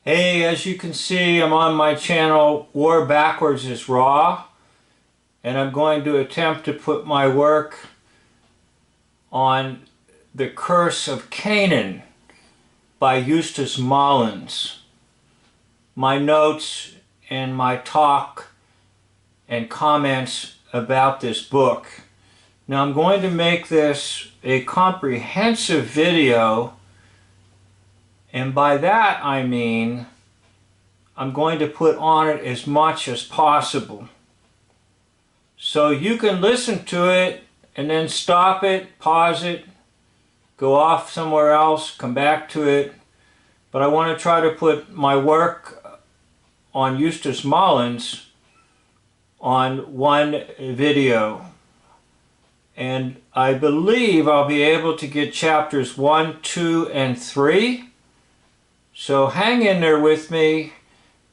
Hey, as you can see, I'm on my channel, War Backwards is Raw, and I'm going to attempt to put my work on The Curse of Canaan by Eustace Mullins. My notes and my talk and comments about this book. Now I'm going to make this a comprehensive video, and by that I mean I'm going to put on it as much as possible. So you can listen to it and then stop it, pause it, go off somewhere else, come back to it. But I want to try to put my work on Eustace Mullins on one video. And I believe I'll be able to get chapters 1, 2, and 3. So hang in there with me.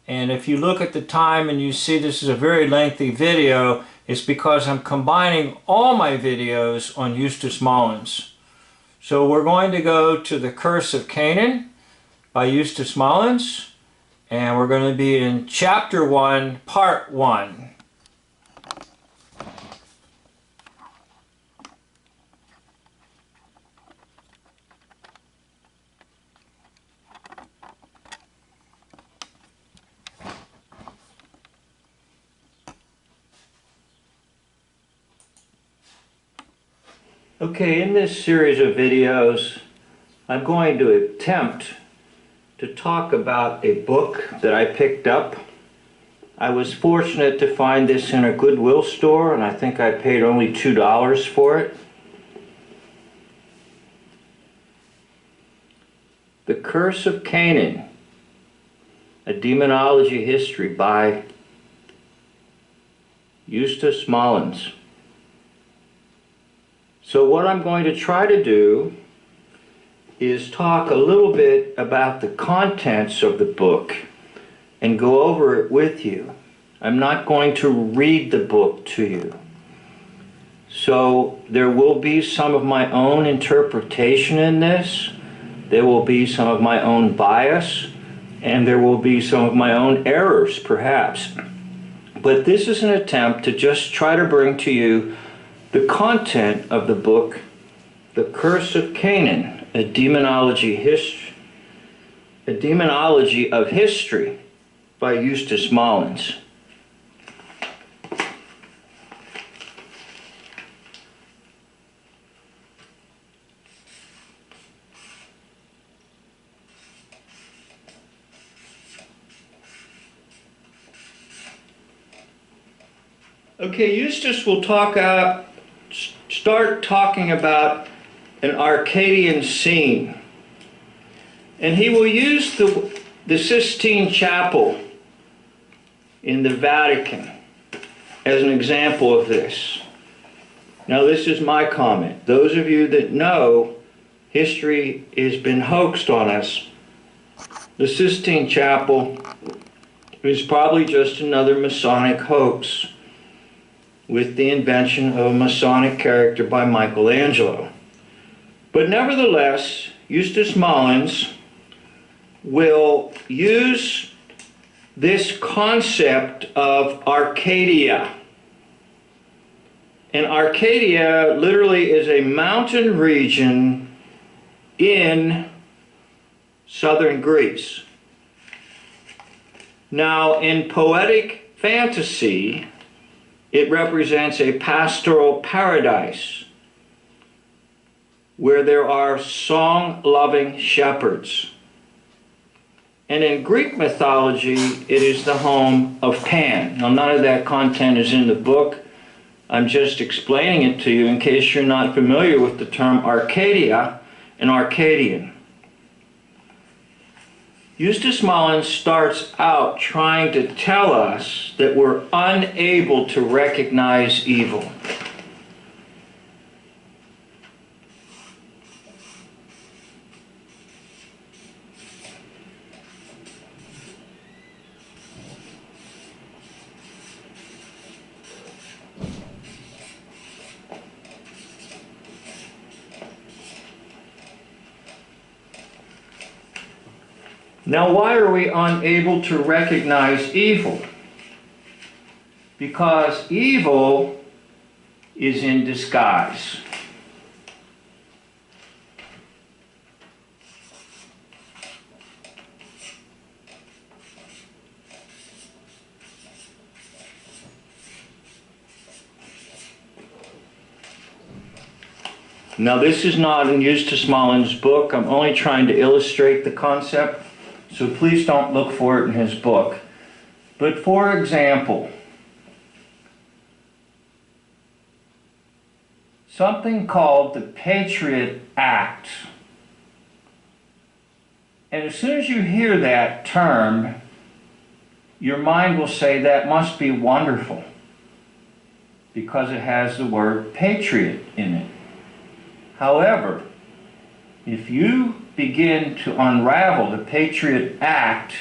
And if you look at the time and you see this is a very lengthy video, it's because I'm combining all my videos on Eustace Mullins. So we're going to go to The Curse of Canaan by Eustace Mullins, and we're going to be in Chapter 1, Part 1. Okay, in this series of videos, I'm going to attempt to talk about a book that I picked up. I was fortunate to find this in a Goodwill store, and I think I paid only $2 for it. The Curse of Canaan, a Demonology History by Eustace Mullins. So what I'm going to try to do is talk a little bit about the contents of the book and go over it with you. I'm not going to read the book to you. So there will be some of my own interpretation in this. There will be some of my own bias, and there will be some of my own errors, perhaps. But this is an attempt to just try to bring to you the content of the book, The Curse of Canaan, a demonology of history by Eustace Mullins. Okay, Eustace will start talking about an Arcadian scene, and he will use the Sistine Chapel in the Vatican as an example of this. Now this is my comment. Those of you that know history has been hoaxed on us, the Sistine Chapel is probably just another Masonic hoax with the invention of a Masonic character by Michelangelo. But nevertheless, Eustace Mullins will use this concept of Arcadia. And Arcadia literally is a mountain region in southern Greece. Now, in poetic fantasy, it represents a pastoral paradise where there are song-loving shepherds. And in Greek mythology, it is the home of Pan. Now, none of that content is in the book. I'm just explaining it to you in case you're not familiar with the term Arcadia and Arcadian. Eustace Mullins starts out trying to tell us that we're unable to recognize evil. Now, why are we unable to recognize evil? Because evil is in disguise. Now, this is not in Eustace Mullins' book. I'm only trying to illustrate the concept, so please don't look for it in his book. But for example, something called the Patriot Act. And as soon as you hear that term, your mind will say that must be wonderful, because it has the word patriot in it. However, if you begin to unravel the Patriot Act,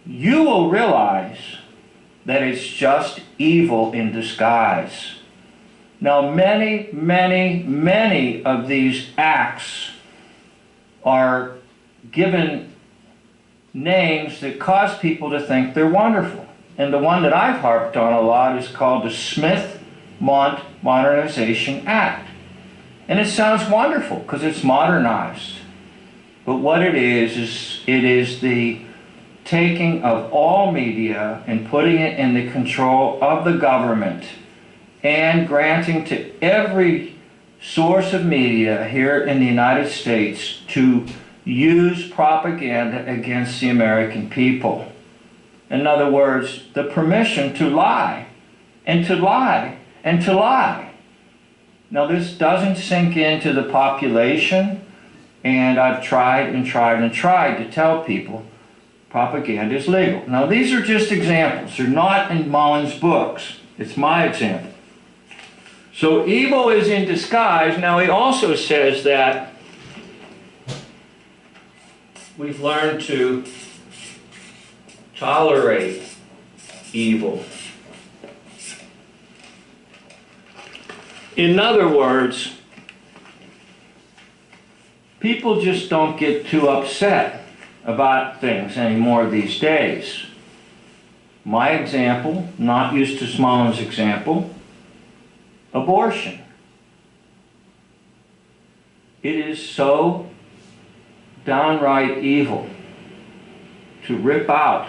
you will realize that it's just evil in disguise. Now, many, many, many of these acts are given names that cause people to think they're wonderful. And the one that I've harped on a lot is called the Smith-Mont Modernization Act. And it sounds wonderful because it's modernized. But what it is it is the taking of all media and putting it in the control of the government and granting to every source of media here in the United States to use propaganda against the American people. In other words, the permission to lie and to lie and to lie. Now, this doesn't sink into the population, and I've tried and tried and tried to tell people propaganda is legal. Now, these are just examples. They're not in Mullins' books. It's my example. So evil is in disguise. Now, he also says that we've learned to tolerate evil. In other words, people just don't get too upset about things anymore these days. My example, not Eustace Mullins' example, abortion. It is so downright evil to rip out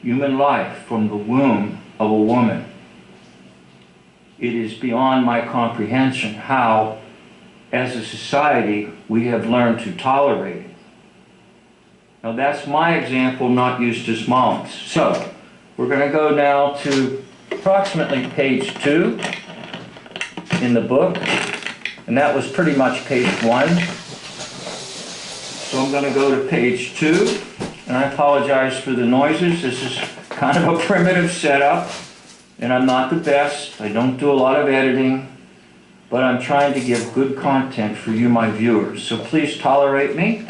human life from the womb of a woman. It is beyond my comprehension how, as a society, we have learned to tolerate it. Now, that's my example, not Eustace Mullins. So, we're going to go now to approximately page 2 in the book, and that was pretty much page 1. So I'm going to go to page 2, and I apologize for the noises. This is kind of a primitive setup. And I'm not the best. I don't do a lot of editing, but I'm trying to give good content for you, my viewers. So please tolerate me.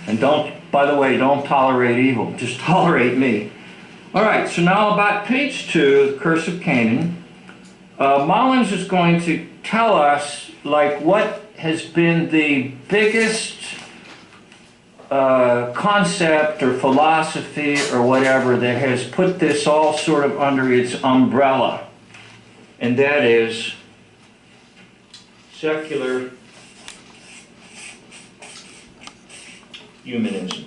And don't, by the way, don't tolerate evil. Just tolerate me. All right, so now about page 2, the Curse of Canaan, Mullins is going to tell us, like, what has been the biggest concept or philosophy or whatever that has put this all sort of under its umbrella, and that is secular humanism.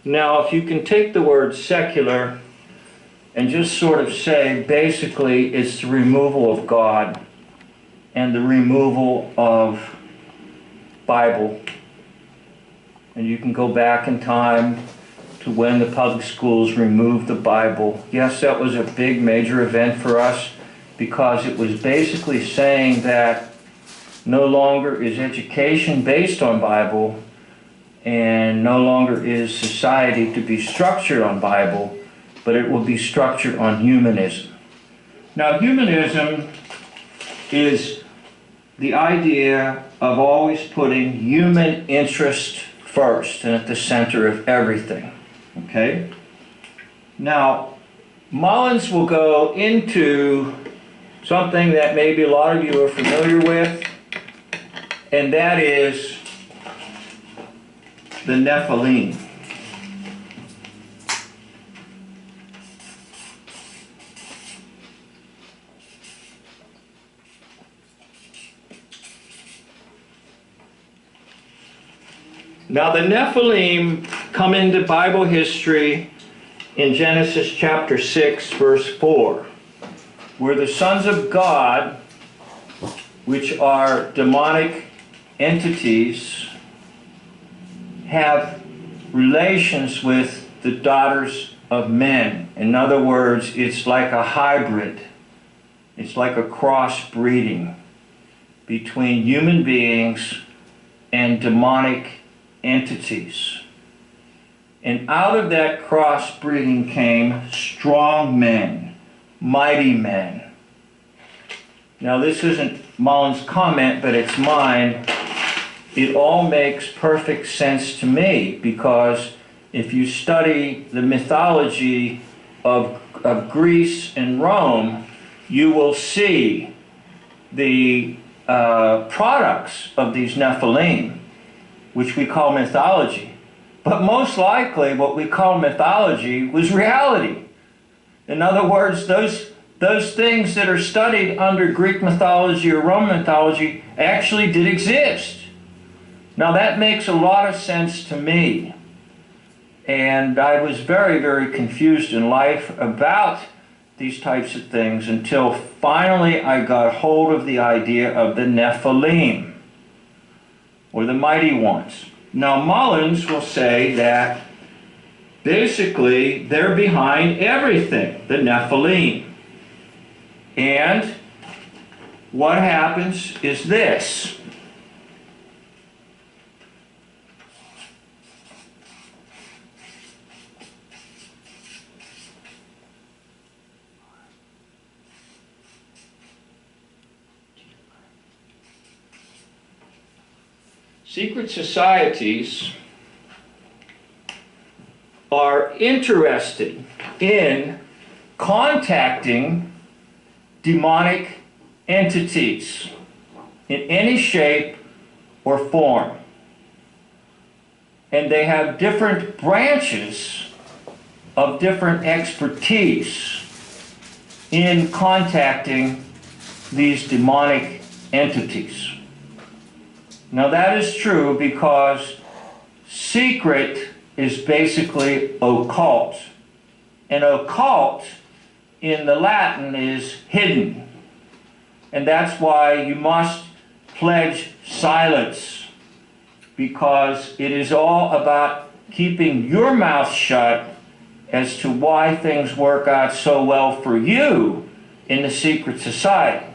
Now, if you can take the word secular and just sort of say, basically, it's the removal of God and the removal of Bible. And you can go back in time to when the public schools removed the Bible. Yes, that was a big, major event for us because it was basically saying that no longer is education based on Bible and no longer is society to be structured on Bible, but it will be structured on humanism. Now, humanism is the idea of always putting human interest first and at the center of everything, okay? Now, Mullins will go into something that maybe a lot of you are familiar with, and that is the Nephilim. Now the Nephilim come into Bible history in Genesis chapter 6, verse 4, where the sons of God, which are demonic entities, have relations with the daughters of men. In other words, it's like a hybrid. It's like a crossbreeding between human beings and demonic entities. And out of that crossbreeding came strong men, mighty men. Now this isn't Mullins' comment, but it's mine. It all makes perfect sense to me, because if you study the mythology of Greece and Rome, you will see the products of these Nephilim, which we call mythology. But most likely what we call mythology was reality. In other words, those things that are studied under Greek mythology or Roman mythology actually did exist. Now that makes a lot of sense to me. And I was very, very confused in life about these types of things until finally I got hold of the idea of the Nephilim, or the mighty ones. Now Mullins will say that basically they're behind everything, the Nephilim. And what happens is this. Secret societies are interested in contacting demonic entities in any shape or form. And they have different branches of different expertise in contacting these demonic entities. Now that is true because secret is basically occult. And occult in the Latin is hidden. And that's why you must pledge silence, because it is all about keeping your mouth shut as to why things work out so well for you in the secret society.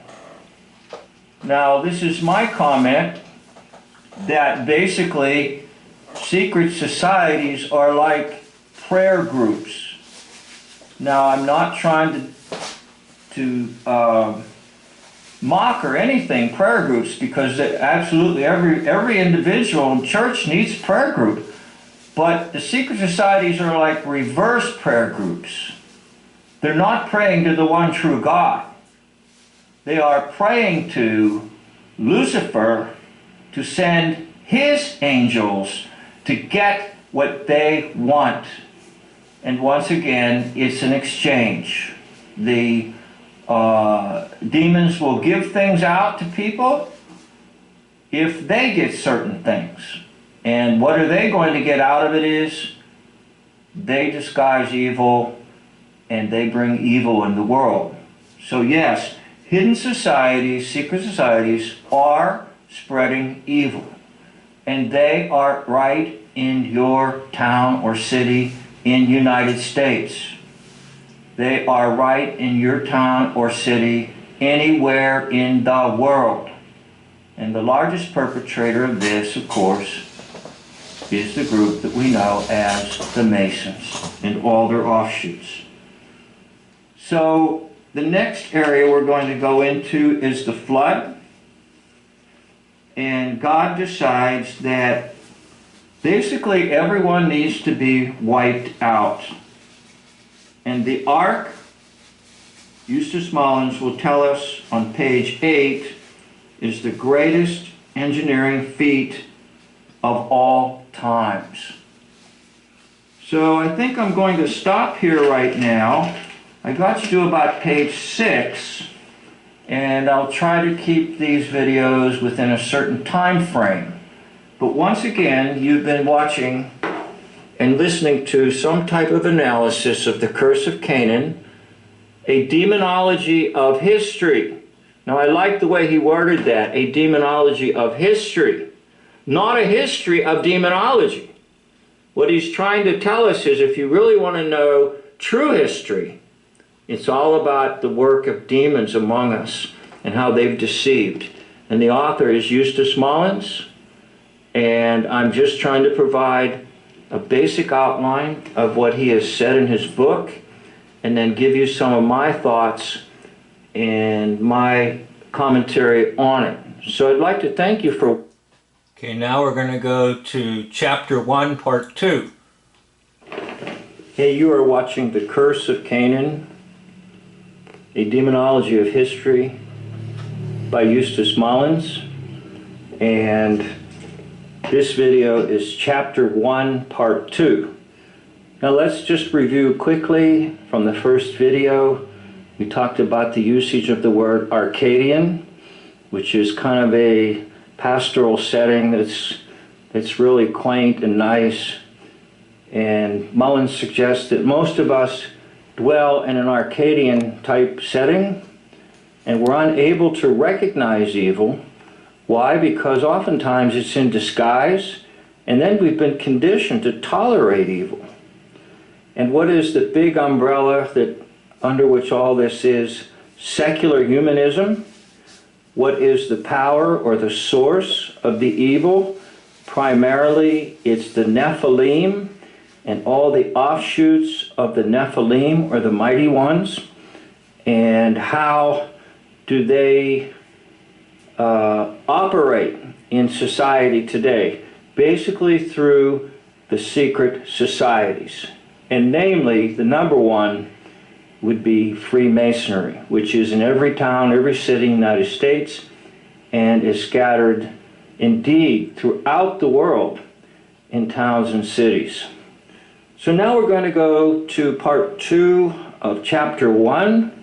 Now this is my comment, that basically secret societies are like prayer groups. Now I'm not trying to mock or anything prayer groups, because absolutely every individual in church needs a prayer group. But the secret societies are like reverse prayer groups. They're not praying to the one true God. They are praying to Lucifer to send his angels to get what they want. And once again, it's an exchange. The demons will give things out to people if they get certain things. And what are they going to get out of it is they disguise evil and they bring evil in the world. So yes, hidden societies, secret societies are spreading evil. And they are right in your town or city in the United States. They are right in your town or city anywhere in the world. And the largest perpetrator of this, of course, is the group that we know as the Masons and all their offshoots. So the next area we're going to go into is the flood. And God decides that basically everyone needs to be wiped out. And the ark Eustace Mullins will tell us on page 8 is the greatest engineering feat of all times. So I think I'm going to stop here right now. I got to do about page 6, and I'll try to keep these videos within a certain time frame. But once again, you've been watching and listening to some type of analysis of the Curse of Canaan, a demonology of history. Now I like the way he worded that, a demonology of history, not a history of demonology. What he's trying to tell us is if you really want to know true history, it's all about the work of demons among us and how they've deceived. And the author is Eustace Mullins, and I'm just trying to provide a basic outline of what he has said in his book, and then give you some of my thoughts and my commentary on it. So I'd like to thank you for... Okay, now we're going to go to chapter 1, part 2. Hey, you are watching The Curse of Canaan, a demonology of history by Eustace Mullins, and this video is chapter 1, part 2. Now let's just review quickly from the first video. We talked about the usage of the word Arcadian, which is kind of a pastoral setting that's really quaint and nice. And Mullins suggests that most of us dwell in an Arcadian type setting, and we're unable to recognize evil. Why? Because oftentimes it's in disguise, and then we've been conditioned to tolerate evil. And what is the big umbrella that under which all this is? Secular humanism. What is the power or the source of the evil? Primarily, it's the Nephilim and all the offshoots of the Nephilim, or the mighty ones. And how do they operate in society today? Basically through the secret societies. And namely, the number one would be Freemasonry, which is in every town, every city in the United States, and is scattered indeed throughout the world in towns and cities. So now we're going to go to part 2 of chapter 1.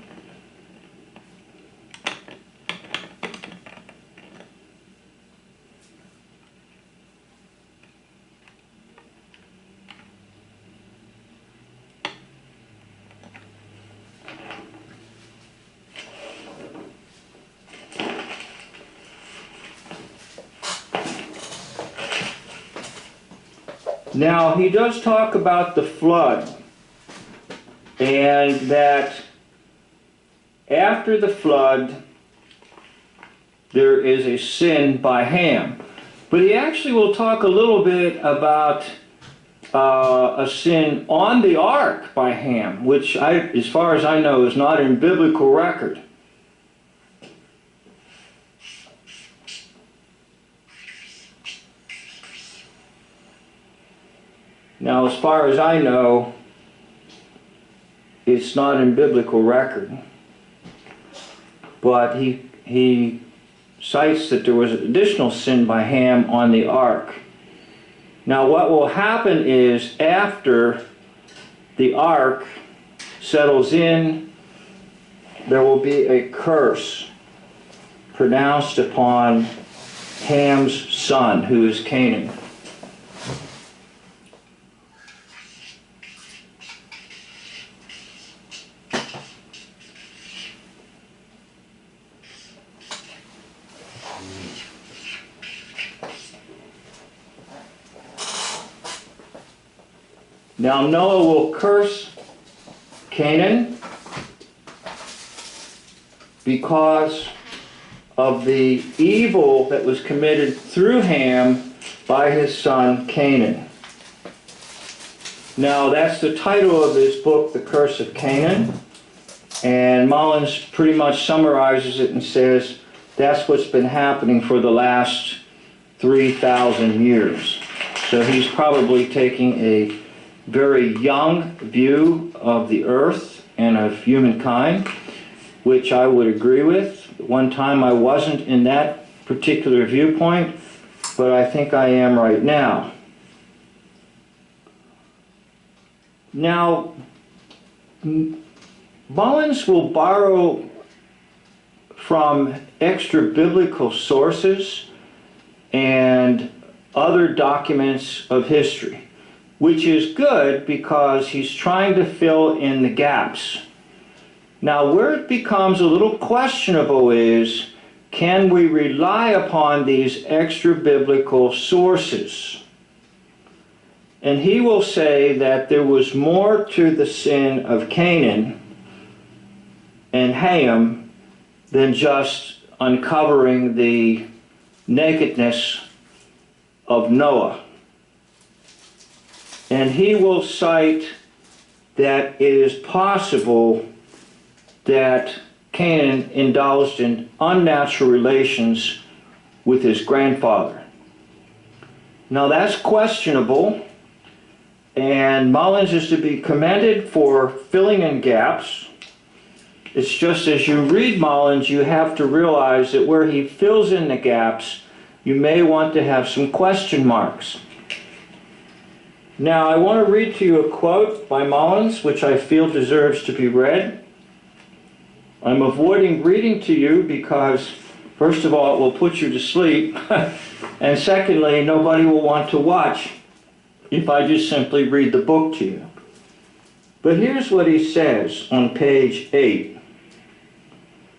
Now, he does talk about the flood, and that after the flood, there is a sin by Ham. But he actually will talk a little bit about a sin on the ark by Ham, which, as far as I know, is not in biblical record. Now, as far as I know, it's not in biblical record. But he cites that there was additional sin by Ham on the ark. Now, what will happen is after the ark settles in, there will be a curse pronounced upon Ham's son, who is Canaan. Now Noah will curse Canaan because of the evil that was committed through Ham by his son Canaan. Now that's the title of this book, The Curse of Canaan, and Mullins pretty much summarizes it and says that's what's been happening for the last 3,000 years. So he's probably taking a very young view of the earth and of humankind. which I would agree with. One time I wasn't in that particular viewpoint, but I think I am right now. Now, Mullins will borrow from extra-biblical sources and other documents of history, which is good because he's trying to fill in the gaps. Now, where it becomes a little questionable is, can we rely upon these extra-biblical sources? And he will say that there was more to the sin of Canaan and Ham than just uncovering the nakedness of Noah. And he will cite that it is possible that Canaan indulged in unnatural relations with his grandfather. Now that's questionable, and Mullins is to be commended for filling in gaps. It's just as you read Mullins, you have to realize that where he fills in the gaps, you may want to have some question marks. Now I want to read to you a quote by Mullins, which I feel deserves to be read. I'm avoiding reading to you because, first of all, it will put you to sleep, and secondly, nobody will want to watch if I just simply read the book to you. But here's what he says on page 8.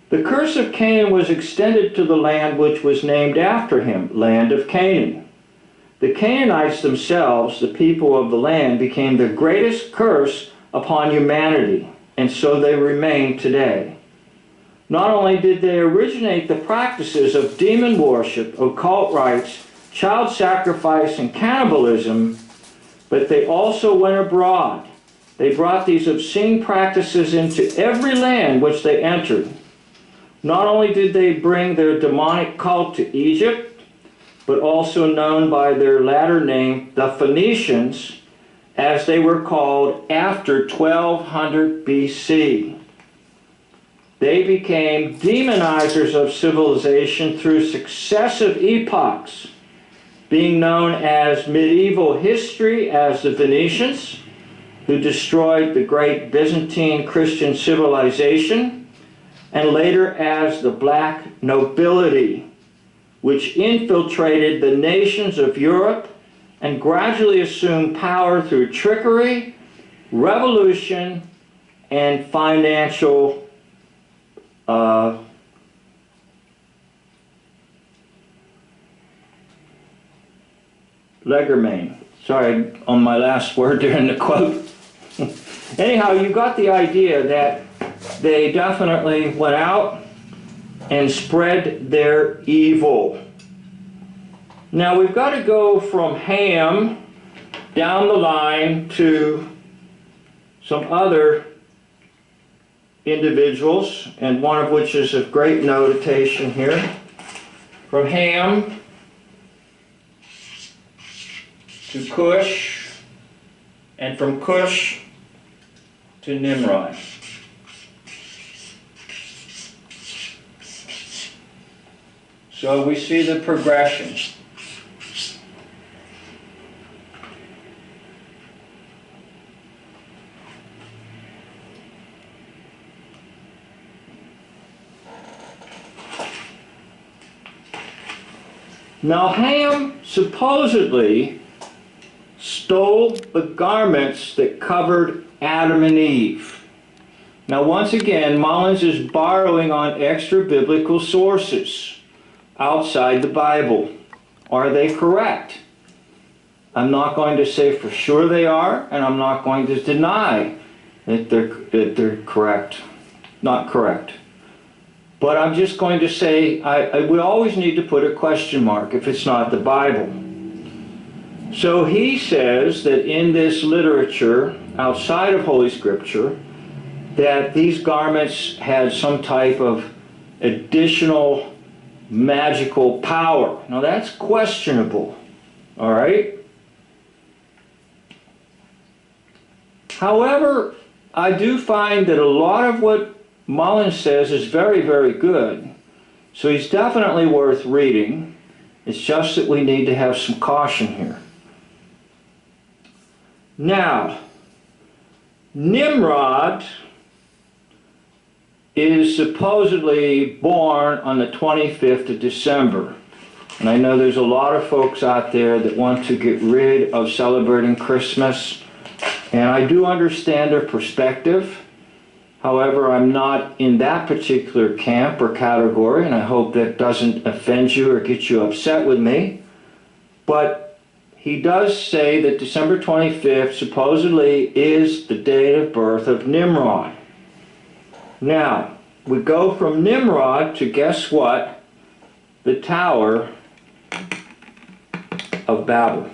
The curse of Canaan was extended to the land which was named after him, land of Canaan. The Canaanites themselves, the people of the land, became the greatest curse upon humanity, and so they remain today. Not only did they originate the practices of demon worship, occult rites, child sacrifice, and cannibalism, but they also went abroad. They brought these obscene practices into every land which they entered. Not only did they bring their demonic cult to Egypt, but also known by their latter name, the Phoenicians, as they were called after 1200 BC. They became demonizers of civilization through successive epochs, being known as medieval history as the Venetians, who destroyed the great Byzantine Christian civilization, and later as the black nobility, which infiltrated the nations of Europe and gradually assumed power through trickery, revolution, and financial legerdemain. Sorry on my last word during the quote. Anyhow, you got the idea that they definitely went out and spread their evil. Now we've got to go from Ham down the line to some other individuals, and one of which is of great notation here. From Ham to Cush, and from Cush to Nimrod. So we see the progression. Now Ham supposedly stole the garments that covered Adam and Eve. Now once again, Mullins is borrowing on extra biblical sources outside the Bible. Are they correct? I'm not going to say for sure they are, and I'm not going to deny that they're correct. Not correct. But I'm just going to say we always need to put a question mark if it's not the Bible. So he says that in this literature, outside of Holy Scripture, that these garments had some type of additional magical power. Now that's questionable, all right? However, I do find that a lot of what Mullins says is very, very good. So he's definitely worth reading. It's just that we need to have some caution here. Now, Nimrod is supposedly born on the 25th of December. And I know there's a lot of folks out there that want to get rid of celebrating Christmas. And I do understand their perspective. However, I'm not in that particular camp or category, and I hope that doesn't offend you or get you upset with me. But he does say that December 25th supposedly is the date of birth of Nimrod. Now, we go from Nimrod to, guess what? The Tower of Babel.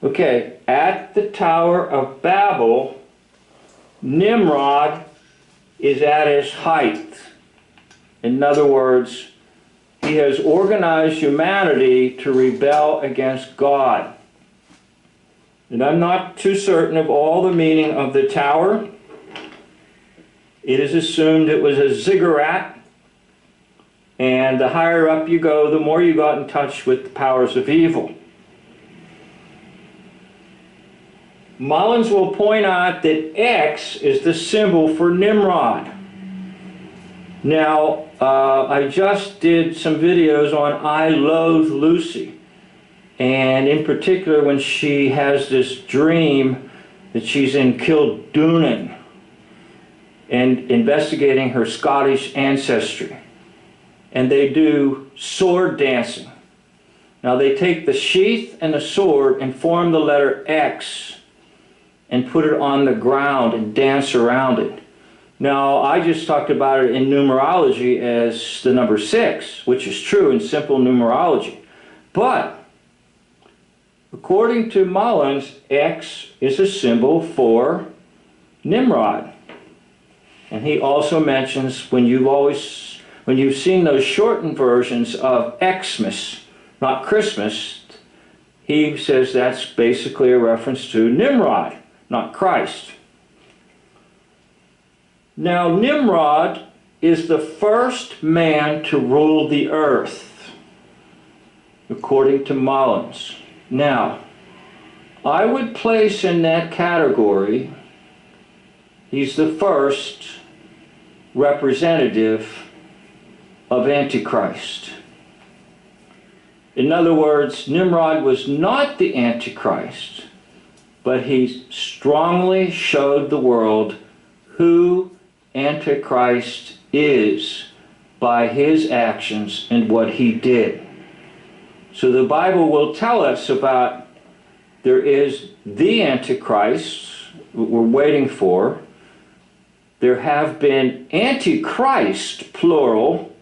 Okay, at the Tower of Babel, Nimrod is at his height. In other words, he has organized humanity to rebel against God. And I'm not too certain of all the meaning of the tower. It is assumed it was a ziggurat, and the higher up you go, the more you got in touch with the powers of evil. Mullins will point out that X is the symbol for Nimrod. Now, I just did some videos on I Loathe Lucy, and in particular when she has this dream that she's in Kildonan and investigating her Scottish ancestry. And they do sword dancing. Now they take the sheath and the sword and form the letter X and put it on the ground and dance around it. Now, I just talked about it in numerology as the number 6, which is true in simple numerology. But, according to Mullins, X is a symbol for Nimrod. And he also mentions when you've seen those shortened versions of Xmas, not Christmas, he says that's basically a reference to Nimrod, not Christ. Now, Nimrod is the first man to rule the earth, according to Mullins. Now, I would place in that category, he's the first representative of Antichrist. In other words, Nimrod was not the Antichrist, but he strongly showed the world who Antichrist is by his actions and what he did. So the Bible will tell us about there is the Antichrist we're waiting for. There have been Antichrist, plural,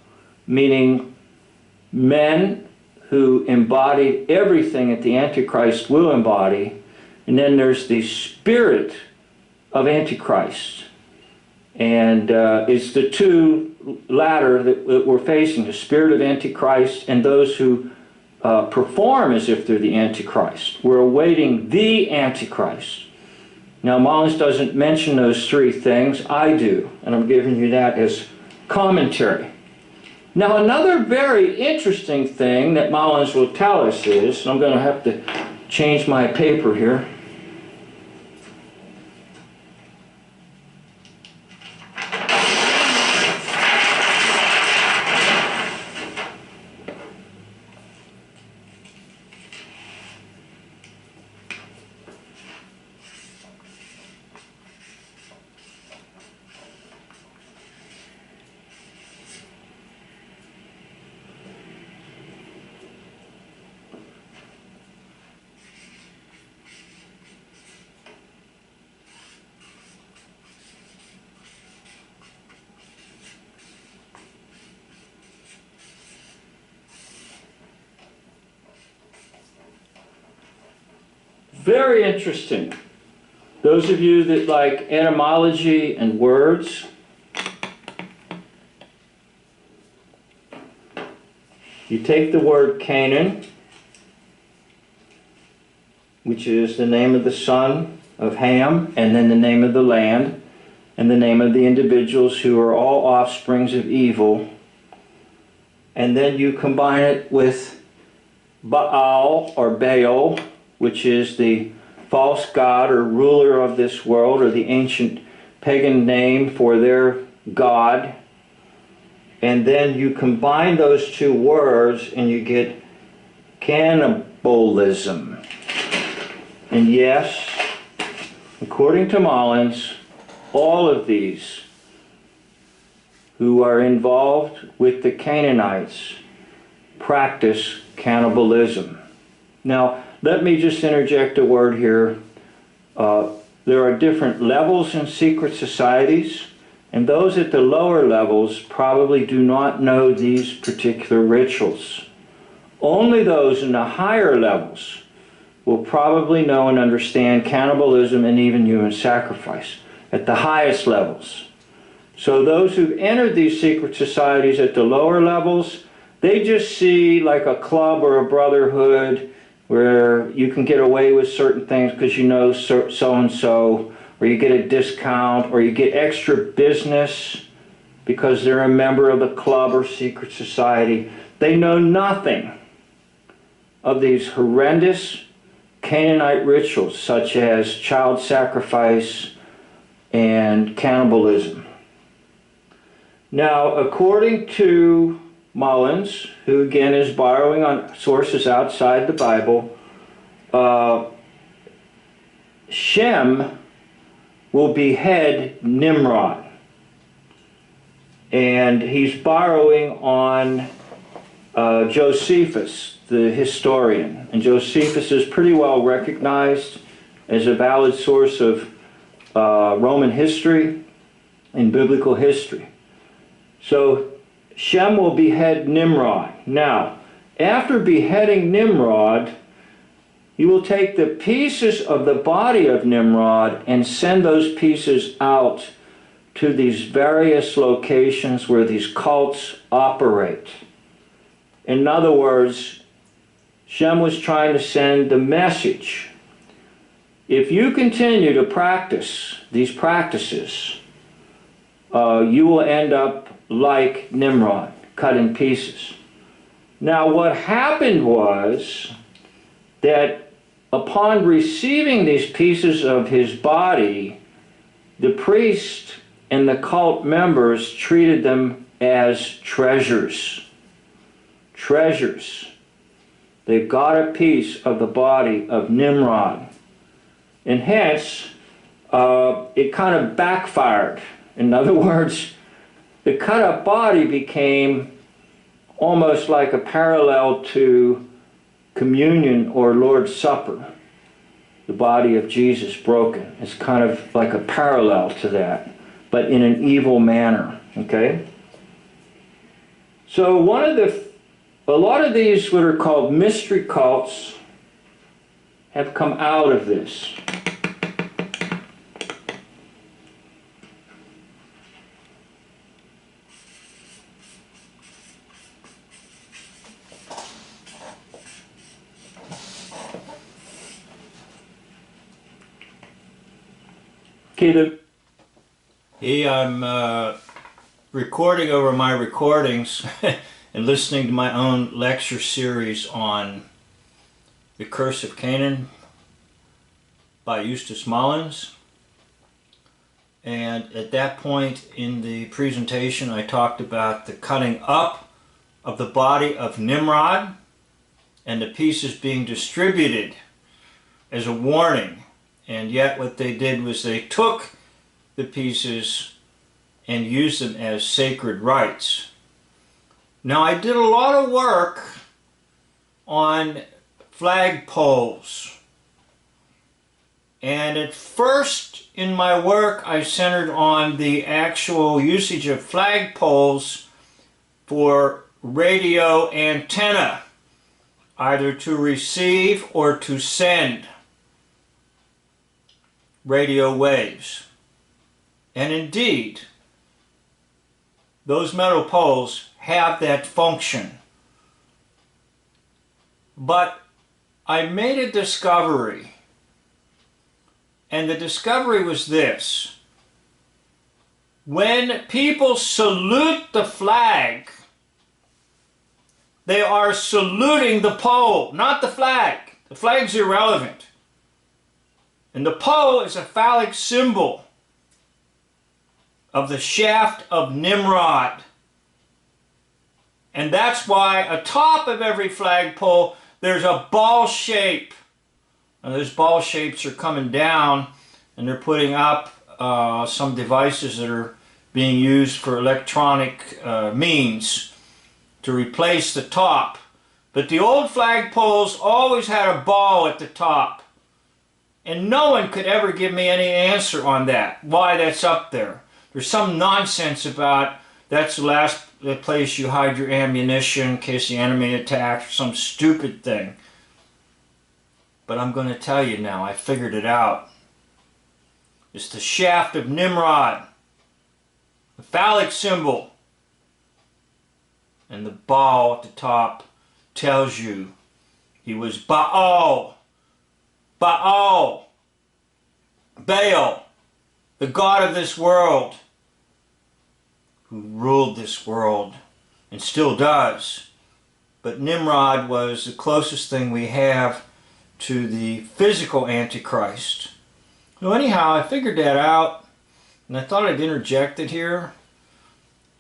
meaning men who embodied everything that the Antichrist will embody. And then there's the spirit of Antichrist. And it's the two latter that we're facing, the spirit of Antichrist and those who perform as if they're the Antichrist. We're awaiting the Antichrist. Now, Mullins doesn't mention those three things. I do, and I'm giving you that as commentary. Now, another very interesting thing that Mullins will tell us is, and I'm going to have to change my paper here. Very interesting. Those of you that like etymology and words, you take the word Canaan, which is the name of the son of Ham, and then the name of the land, and the name of the individuals who are all offsprings of evil, and then you combine it with Baal or Baal, which is the false god or ruler of this world, or the ancient pagan name for their god. And then you combine those two words and you get cannibalism. And yes, according to Mullins, all of these who are involved with the Canaanites practice cannibalism. Now, let me just interject a word here. There are different levels in secret societies, and those at the lower levels probably do not know these particular rituals. Only those in the higher levels will probably know and understand cannibalism and even human sacrifice at the highest levels. So those who've entered these secret societies at the lower levels, they just see like a club or a brotherhood where you can get away with certain things because you know so-and-so, or you get a discount, or you get extra business because they're a member of the club or secret society. They know nothing of these horrendous Canaanite rituals such as child sacrifice and cannibalism. Now, according to Mullins, who again is borrowing on sources outside the Bible, Shem will behead Nimrod. And he's borrowing on Josephus, the historian. And Josephus is pretty well recognized as a valid source of Roman history and biblical history. So Shem will behead Nimrod. Now, after beheading Nimrod, he will take the pieces of the body of Nimrod and send those pieces out to these various locations where these cults operate. In other words, Shem was trying to send the message: if you continue to practice these practices, you will end up like Nimrod, cut in pieces. Now, what happened was that upon receiving these pieces of his body, the priest and the cult members treated them as treasures. Treasures. They've got a piece of the body of Nimrod. And hence, it kind of backfired. In other words, the cut-up body became almost like a parallel to communion or Lord's Supper, the body of Jesus broken. It's kind of like a parallel to that, but in an evil manner, okay? So a lot of these what are called mystery cults have come out of this. I'm recording over my recordings and listening to my own lecture series on The Curse of Canaan by Eustace Mullins. And at that point in the presentation, I talked about the cutting up of the body of Nimrod and the pieces being distributed as a warning. And yet what they did was they took the pieces and used them as sacred rites. Now, I did a lot of work on flagpoles. And at first in my work, I centered on the actual usage of flagpoles for radio antenna, either to receive or to send. radio waves. And indeed, those metal poles have that function. But I made a discovery, and the discovery was this. When people salute the flag, they are saluting the pole, not the flag. The flag's irrelevant. And the pole is a phallic symbol of the shaft of Nimrod. And that's why atop of every flagpole there's a ball shape. And those ball shapes are coming down, and they're putting up some devices that are being used for electronic means to replace the top. But the old flagpoles always had a ball at the top. And no one could ever give me any answer on that, why that's up there. There's some nonsense about that's the place you hide your ammunition in case the enemy attacks, some stupid thing. But I'm going to tell you now, I figured it out. It's the shaft of Nimrod, the phallic symbol. And the ball at the top tells you he was Baal, Baal, Baal, the god of this world, who ruled this world and still does. But Nimrod was the closest thing we have to the physical Antichrist. So anyhow, I figured that out, and I thought I'd interject it here.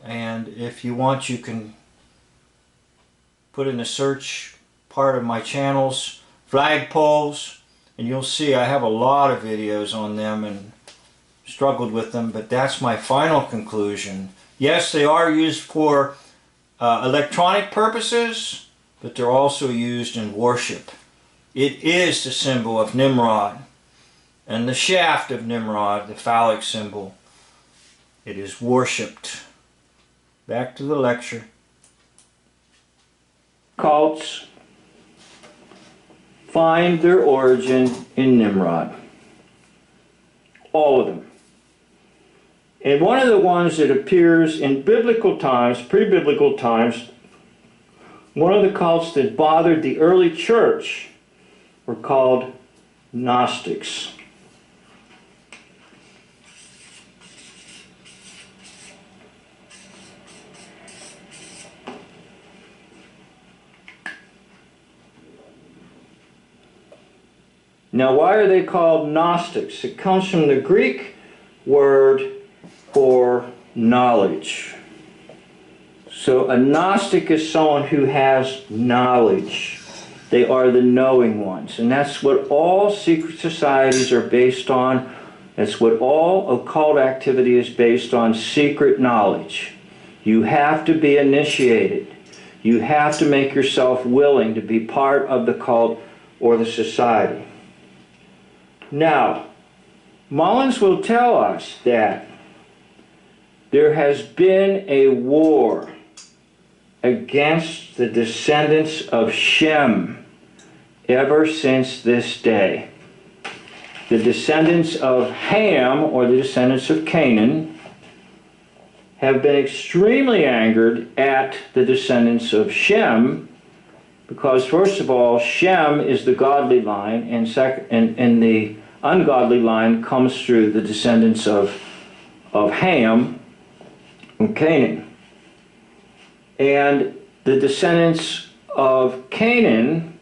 And if you want, you can put in the search part of my channels, flagpoles, and you'll see I have a lot of videos on them and struggled with them, but that's my final conclusion. Yes, they are used for electronic purposes, but they're also used in worship. It is the symbol of Nimrod, and the shaft of Nimrod, the phallic symbol. It is worshipped. Back to the lecture. Cults find their origin in Nimrod. All of them. And one of the ones that appears in biblical times, pre-biblical times, one of the cults that bothered the early church were called Gnostics. Now, why are they called Gnostics? It comes from the Greek word for knowledge. So a Gnostic is someone who has knowledge. They are the knowing ones. And that's what all secret societies are based on. That's what all occult activity is based on, secret knowledge. You have to be initiated. You have to make yourself willing to be part of the cult or the society. Now, Mullins will tell us that there has been a war against the descendants of Shem ever since this day. The descendants of Ham, or the descendants of Canaan, have been extremely angered at the descendants of Shem, because first of all, Shem is the godly line, and the ungodly line comes through the descendants of Ham and Canaan. And the descendants of Canaan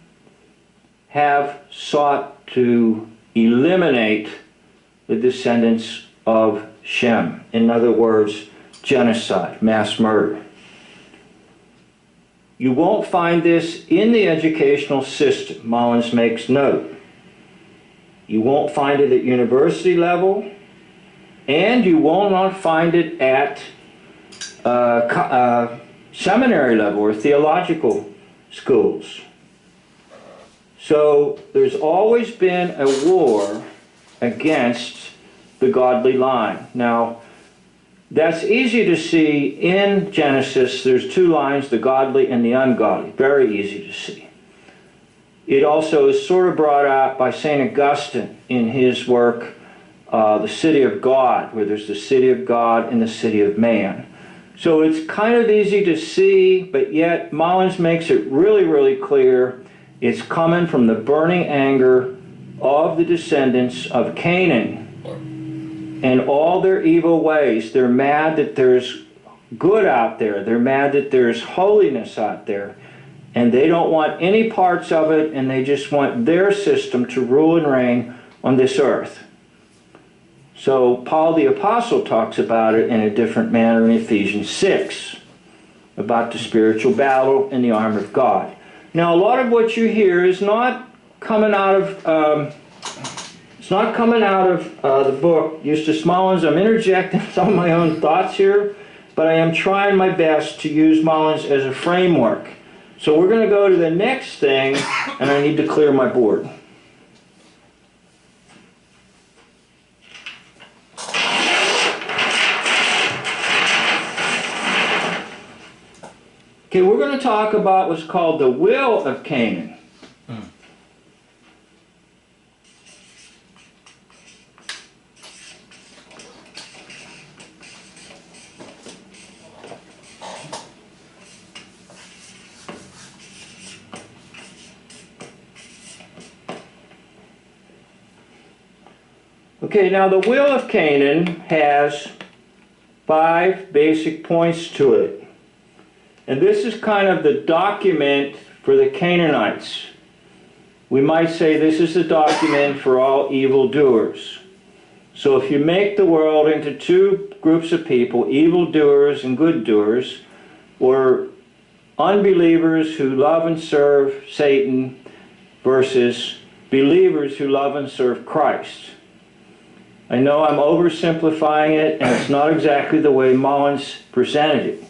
have sought to eliminate the descendants of Shem. In other words, genocide, mass murder. You won't find this in the educational system, Mullins makes note. You won't find it at university level, and you will not find it at seminary level or theological schools. So there's always been a war against the godly line. Now, that's easy to see in Genesis. There's two lines, the godly and the ungodly. Very easy to see. It also is sort of brought out by St. Augustine in his work, the city of God, where there's the city of God and the city of man. So it's kind of easy to see, but yet Mullins makes it really, really clear. It's coming from the burning anger of the descendants of Canaan and all their evil ways. They're mad that there's good out there. They're mad that there's holiness out there. And they don't want any parts of it, and they just want their system to rule and reign on this earth. So Paul the Apostle talks about it in a different manner in Ephesians 6, about the spiritual battle and the armor of God. Now, a lot of what you hear is not coming out of the book Eustace Mullins. I'm interjecting some of my own thoughts here, but I am trying my best to use Mullins as a framework. So we're going to go to the next thing, and I need to clear my board. Okay, we're going to talk about what's called the will of Canaan. Okay, now the will of Canaan has 5 basic points to it. And this is kind of the document for the Canaanites. We might say this is the document for all evildoers. So if you make the world into 2 groups of people, evildoers and good doers, or unbelievers who love and serve Satan versus believers who love and serve Christ. I know I'm oversimplifying it, and it's not exactly the way Mullins presented it.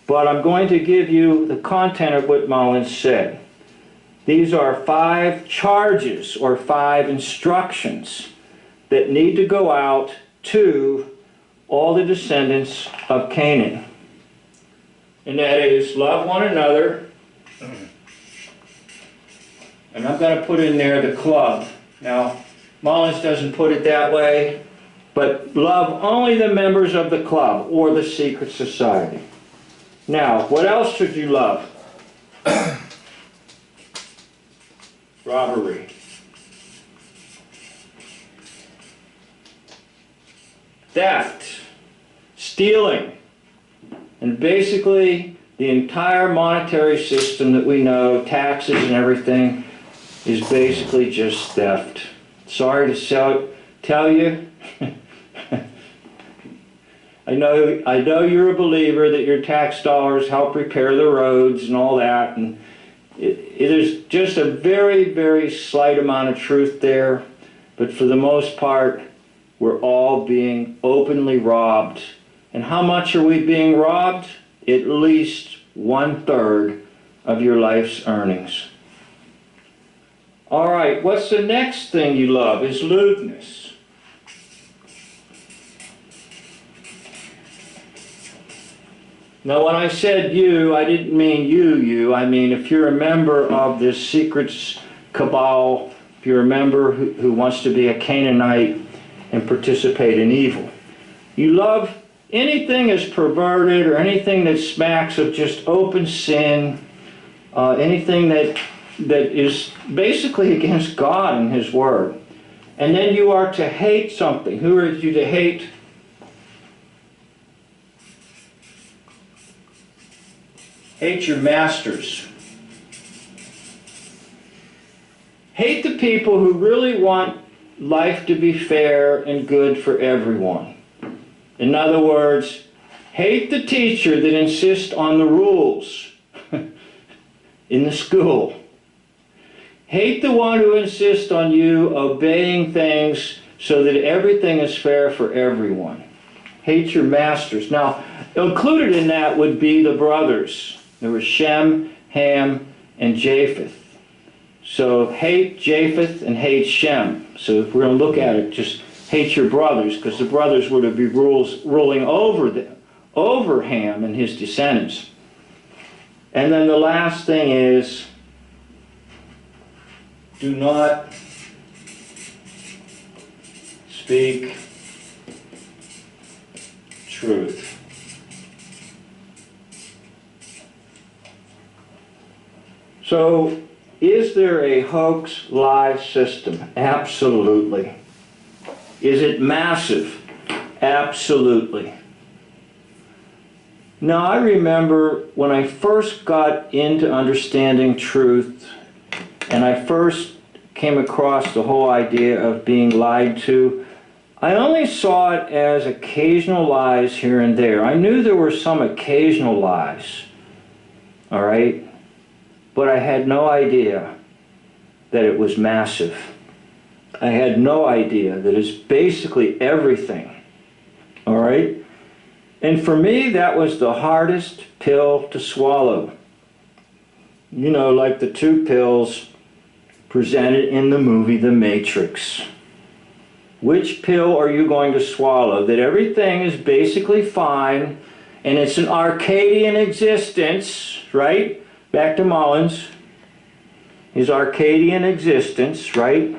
But I'm going to give you the content of what Mullins said. These are 5 charges or 5 instructions that need to go out to all the descendants of Canaan. And that is, love one another. And I'm going to put in there the club. Now, Mullins doesn't put it that way, but love only the members of the club or the secret society. Now, what else should you love? Robbery. Theft. Stealing. And basically, the entire monetary system that we know, taxes and everything, is basically just theft. Sorry to tell you. I know you're a believer that your tax dollars help repair the roads and all that, and it is just a very, very slight amount of truth there, but for the most part, we're all being openly robbed. And how much are we being robbed? At least 1/3 of your life's earnings. All right, what's the next thing you love? Is lewdness. Now, when I said you, I didn't mean you. I mean, if you're a member of this secrets cabal, if you're a member who wants to be a Canaanite and participate in evil. You love anything that's perverted or anything that smacks of just open sin, anything that is basically against God and His Word. And then you are to hate something. Who are you to hate? Hate your masters. Hate the people who really want life to be fair and good for everyone. In other words, hate the teacher that insists on the rules in the school. Hate the one who insists on you obeying things so that everything is fair for everyone. Hate your masters. Now, included in that would be the brothers. There were Shem, Ham, and Japheth. So hate Japheth and hate Shem. So if we're going to look at it, just hate your brothers, because the brothers were to be ruling over Ham and his descendants. And then the last thing is, do not speak truth. So, is there a hoax lie system? Absolutely. Is it massive? Absolutely. Now, I remember when I first got into understanding truth, and I first came across the whole idea of being lied to, I only saw it as occasional lies here and there. I knew there were some occasional lies, all right? But I had no idea that it was massive. I had no idea that it's basically everything, all right? And for me, that was the hardest pill to swallow. You know, like the two pills presented in the movie The Matrix. Which pill are you going to swallow? That everything is basically fine and it's an Arcadian existence, right? Back to Mullins. His Arcadian existence, right?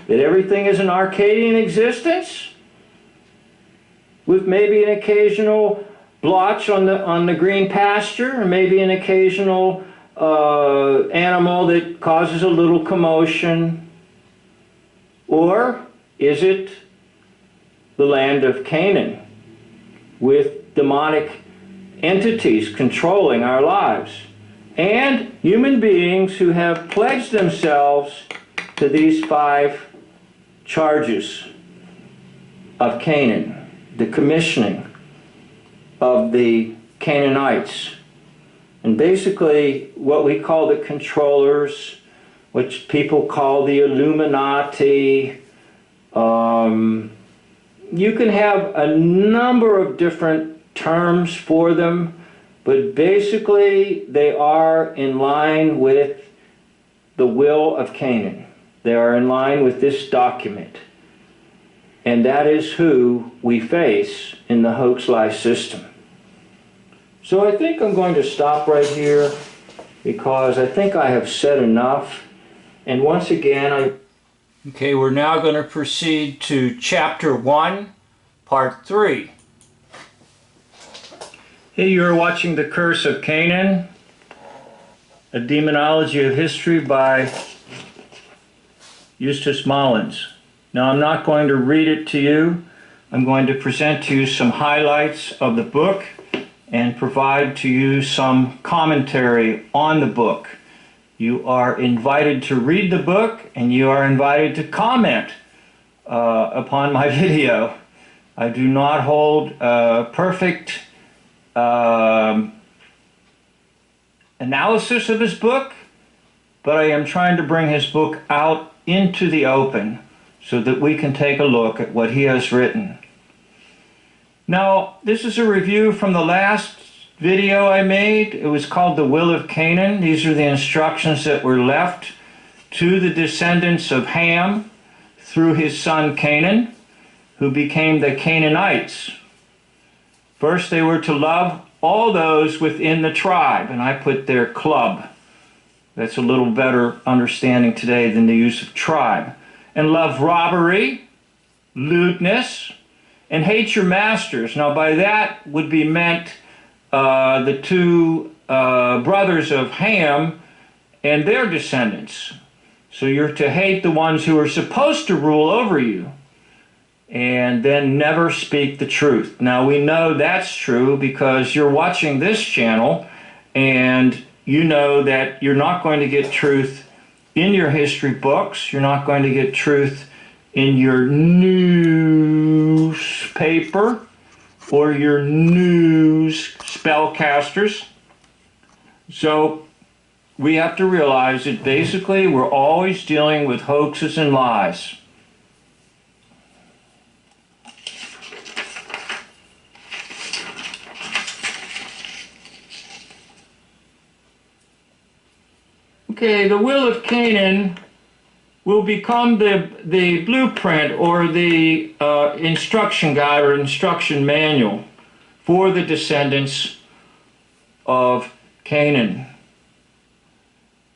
That everything is an Arcadian existence with maybe an occasional blotch on the green pasture, or maybe an occasional animal that causes a little commotion? Or is it the land of Canaan with demonic entities controlling our lives and human beings who have pledged themselves to these 5 charges of Canaan, the commissioning of the Canaanites, and basically what we call the controllers, which people call the Illuminati. You can have a number of different terms for them, but basically they are in line with the will of Canaan. They are in line with this document. And that is who we face in the hoax lie system. So I think I'm going to stop right here because I think I have said enough. And once again, Okay, we're now going to proceed to Chapter 1, Part 3. Hey, you're watching The Curse of Canaan, a demonology of history by Eustace Mullins. Now, I'm not going to read it to you. I'm going to present to you some highlights of the book and provide to you some commentary on the book. You are invited to read the book, and you are invited to comment upon my video. I do not hold perfect analysis of his book, but I am trying to bring his book out into the open so that we can take a look at what he has written. Now, this is a review from the last video I made. It was called The Will of Canaan. These are the instructions that were left to the descendants of Ham through his son Canaan, who became the Canaanites. First, they were to love all those within the tribe, and I put their club. That's a little better understanding today than the use of tribe. And love robbery, lewdness, and hate your masters. Now by that would be meant the 2 brothers of Ham and their descendants. So you're to hate the ones who are supposed to rule over you, and then never speak the truth. Now we know that's true because you're watching this channel and you know that you're not going to get truth in your history books. You're not going to get truth in your newspaper or your news spellcasters. So we have to realize that basically we're always dealing with hoaxes and lies. Okay, the will of Canaan will become the blueprint or the instruction guide or instruction manual for the descendants of Canaan.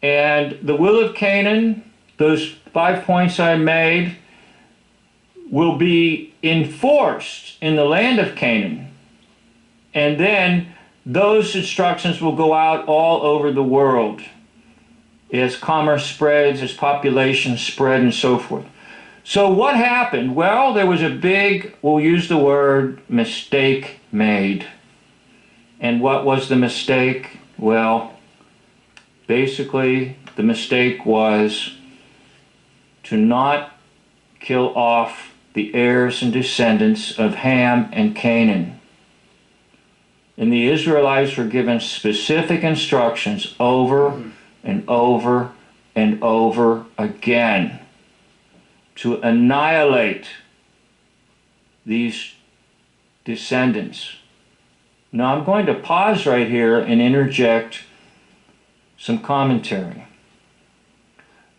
And the will of Canaan those 5 points I made will be enforced in the land of Canaan. And then those instructions will go out all over the world as commerce spreads, as populations spread, and so forth. So what happened? Well, there was a big, we'll use the word, mistake made. And what was the mistake? Well, basically, the mistake was to not kill off the heirs and descendants of Ham and Canaan. And the Israelites were given specific instructions over and over and over again to annihilate these descendants. Now I'm going to pause right here and interject some commentary.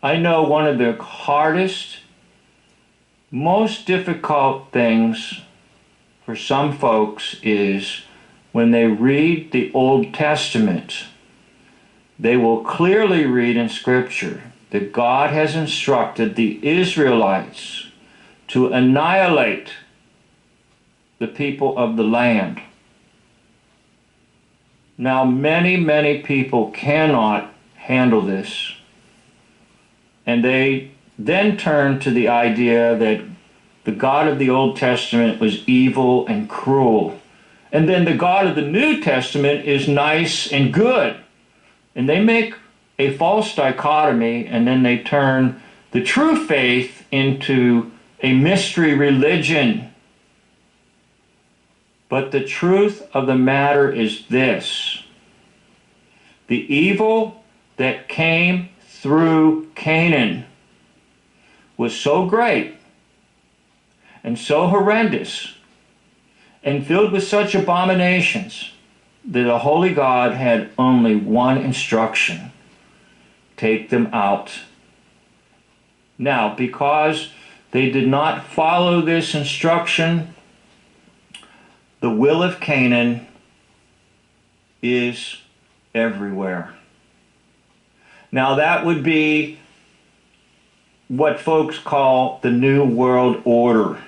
I know one of the hardest, most difficult things for some folks is when they read the Old Testament, they will clearly read in Scripture that God has instructed the Israelites to annihilate the people of the land. Now, many people cannot handle this, and they then turn to the idea that the God of the Old Testament was evil and cruel, and then the God of the New Testament is nice and good. And they make a false dichotomy, and then they turn the true faith into a mystery religion. But the truth of the matter is this: the evil that came through Canaan was so great and so horrendous and filled with such abominations that a holy God had only one instruction: take them out. Now, because they did not follow this instruction, the will of Canaan is everywhere. Now, that would be what folks call the New World Order.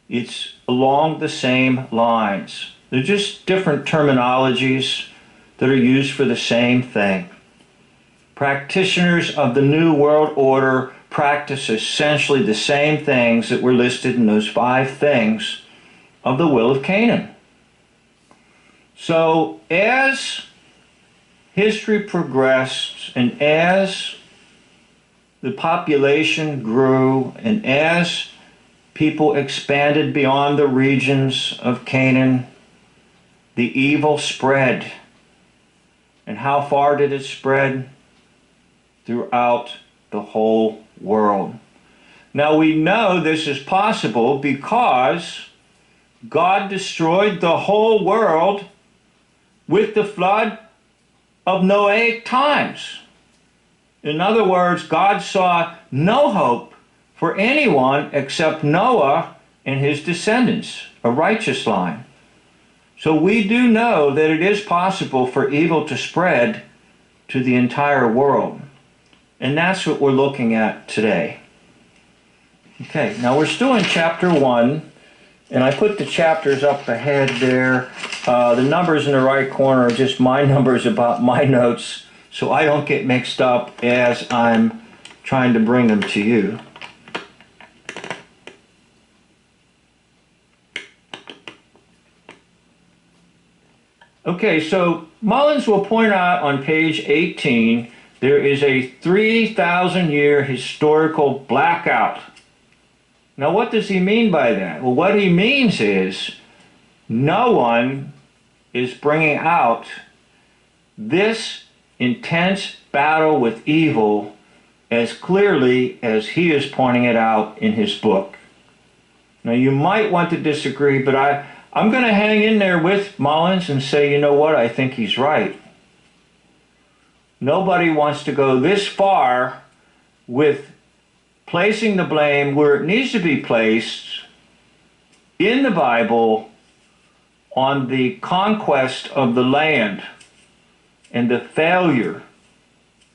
It's along the same lines. They're just different terminologies that are used for the same thing. Practitioners of the New World Order practice essentially the same things that were listed in those 5 things of the will of Canaan. So as history progressed, and as the population grew, and as people expanded beyond the regions of Canaan, the evil spread. And how far did it spread? Throughout the whole world. Now we know this is possible because God destroyed the whole world with the flood of Noahic times. In other words, God saw no hope for anyone except Noah and his descendants, a righteous line. So we do know that it is possible for evil to spread to the entire world. And that's what we're looking at today. Okay, now we're still in chapter 1, and I put the chapters up ahead there. The numbers in the right corner are just my numbers about my notes, so I don't get mixed up as I'm trying to bring them to you. Okay, so Mullins will point out on page 18 there is a 3,000-year historical blackout. Now what does he mean by that? Well, what he means is no one is bringing out this intense battle with evil as clearly as he is pointing it out in his book. Now you might want to disagree, but I'm going to hang in there with Mullins and say, you know what, I think he's right. Nobody wants to go this far with placing the blame where it needs to be placed in the Bible on the conquest of the land and the failure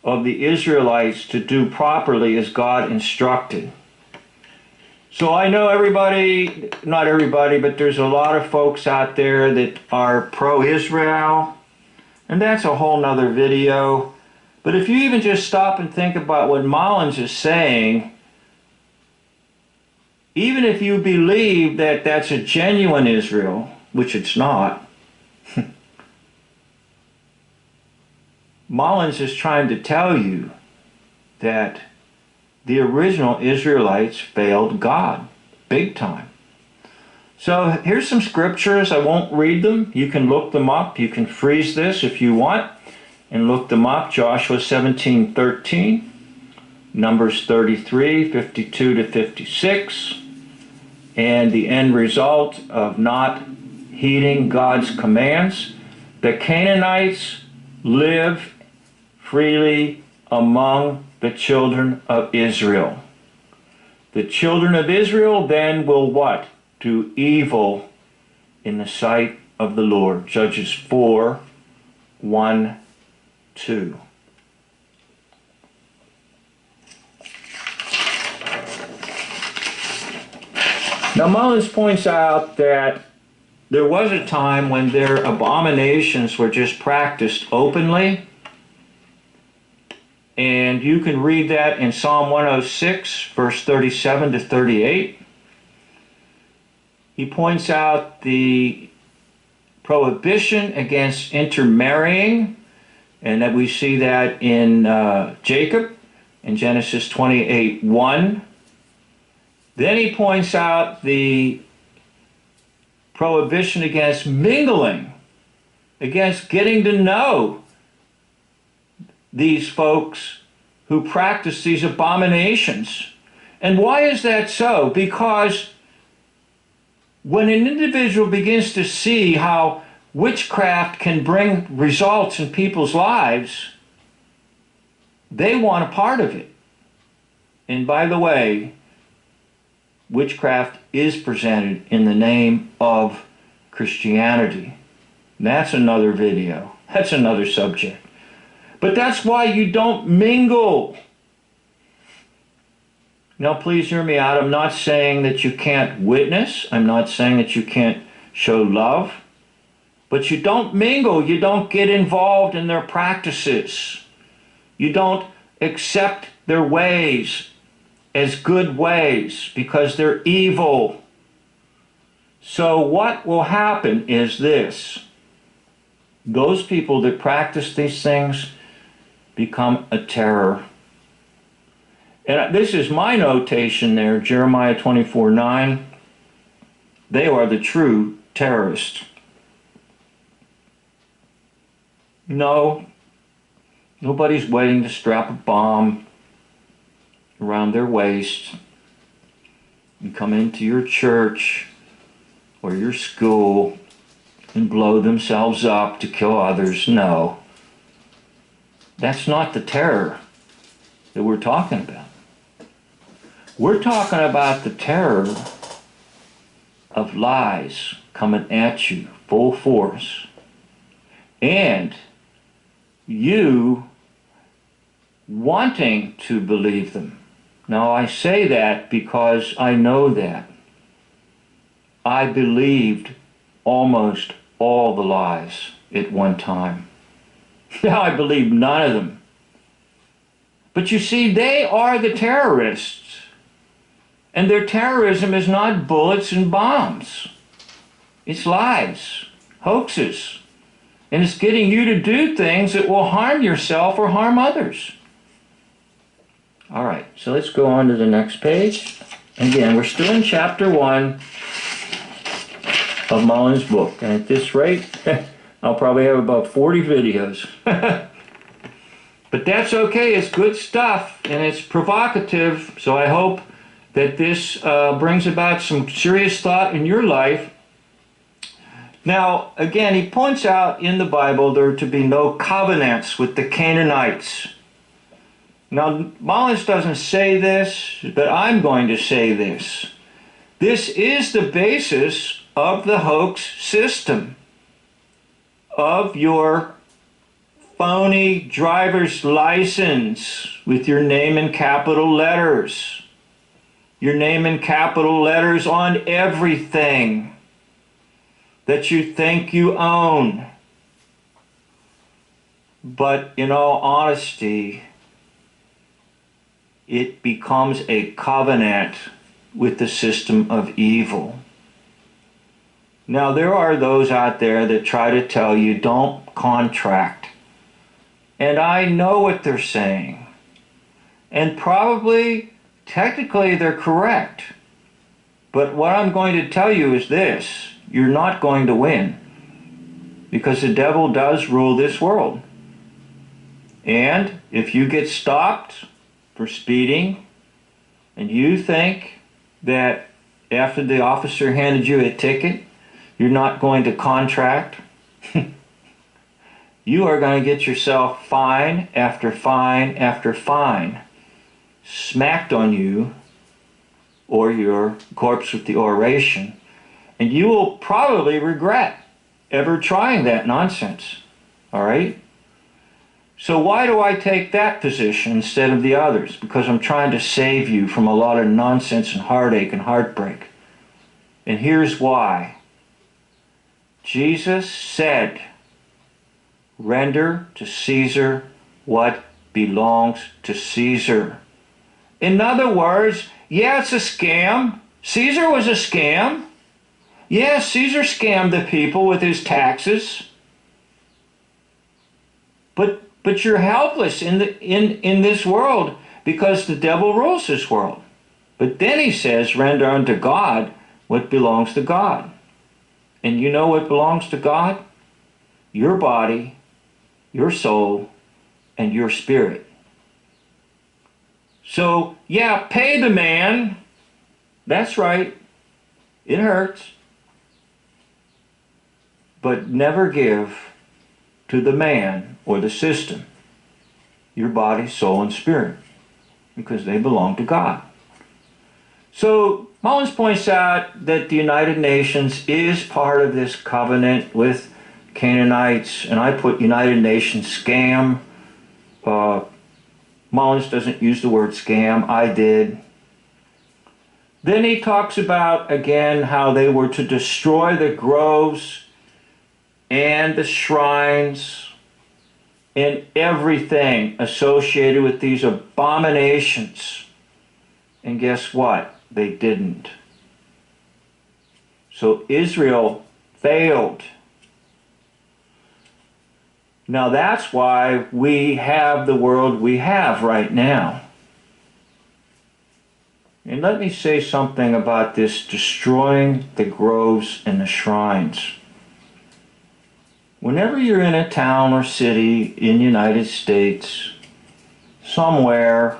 of the Israelites to do properly as God instructed. So I know everybody, not everybody, but there's a lot of folks out there that are pro-Israel, and that's a whole nother video. But if you even just stop and think about what Mullins is saying, even if you believe that that's a genuine Israel, which it's not, Mullins is trying to tell you that the original Israelites failed God, big time. So here's some scriptures. I won't read them. You can look them up. You can freeze this if you want and look them up. Joshua 17:13, Numbers 33, 52 to 56, and the end result of not heeding God's commands. The Canaanites live freely among the children of Israel. The children of Israel then will what? Do evil in the sight of the Lord. Judges 4, 1, 2. Now Mullins points out that there was a time when their abominations were just practiced openly. And you can read that in Psalm 106, verse 37 to 38. He points out the prohibition against intermarrying, and that we see that in Jacob, in Genesis 28:1. Then he points out the prohibition against mingling, against getting to know these folks who practice these abominations. And why is that so? Because when an individual begins to see how witchcraft can bring results in people's lives, they want a part of it. And by the way, witchcraft is presented in the name of Christianity. That's another video. That's another subject. But that's why you don't mingle. Now, please hear me out. I'm not saying that you can't witness. I'm not saying that you can't show love. But you don't mingle. You don't get involved in their practices. You don't accept their ways as good ways because they're evil. So what will happen is this. Those people that practice these things become a terror. And this is my notation there, Jeremiah 24:9. They are the true terrorists. No, nobody's waiting to strap a bomb around their waist and come into your church or your school and blow themselves up to kill others. No. That's not the terror that we're talking about. We're talking about the terror of lies coming at you full force, and you wanting to believe them. Now I say that because I know that. I believed almost all the lies at one time. Now I believe none of them. But you see, they are the terrorists. And their terrorism is not bullets and bombs. It's lies, hoaxes. And it's getting you to do things that will harm yourself or harm others. All right, so let's go on to the next page. Again, we're still in chapter 1 of Mullins' book. And at this rate, I'll probably have about 40 videos. But that's okay. It's good stuff, and it's provocative. So I hope that this brings about some serious thought in your life. Now, again, he points out in the Bible there are to be no covenants with the Canaanites. Now, Mullins doesn't say this, but I'm going to say this. This is the basis of the hoax system, of your phony driver's license with your name in capital letters. Your name in capital letters on everything that you think you own. But in all honesty, it becomes a covenant with the system of evil. Now, there are those out there that try to tell you don't contract. And I know what they're saying. And probably, technically, they're correct. But what I'm going to tell you is this: you're not going to win. Because the devil does rule this world. And if you get stopped for speeding, and you think that after the officer handed you a ticket, you're not going to contract, you are going to get yourself fine after fine after fine smacked on you, or your corpse with the oration, and you will probably regret ever trying that nonsense. All right? So why do I take that position instead of the others? Because I'm trying to save you from a lot of nonsense and heartache and heartbreak. And here's why. Jesus said, render to Caesar what belongs to Caesar. In other words, yeah, it's a scam. Caesar was a scam. Yeah, Caesar scammed the people with his taxes. But you're helpless in this world because the devil rules this world. But then he says, render unto God what belongs to God. And you know what belongs to God? Your body, your soul, and your spirit. So, yeah, pay the man. That's right. It hurts. But never give to the man or the system your body, soul, and spirit, because they belong to God. So Mullins points out that the United Nations is part of this covenant with Canaanites, and I put United Nations scam. Mullins doesn't use the word scam. I did. Then he talks about, again, how they were to destroy the groves and the shrines and everything associated with these abominations. And guess what? They didn't. So Israel failed. Now that's why we have the world we have right now. And let me say something about this destroying the groves and the shrines. Whenever you're in a town or city in the United States, somewhere,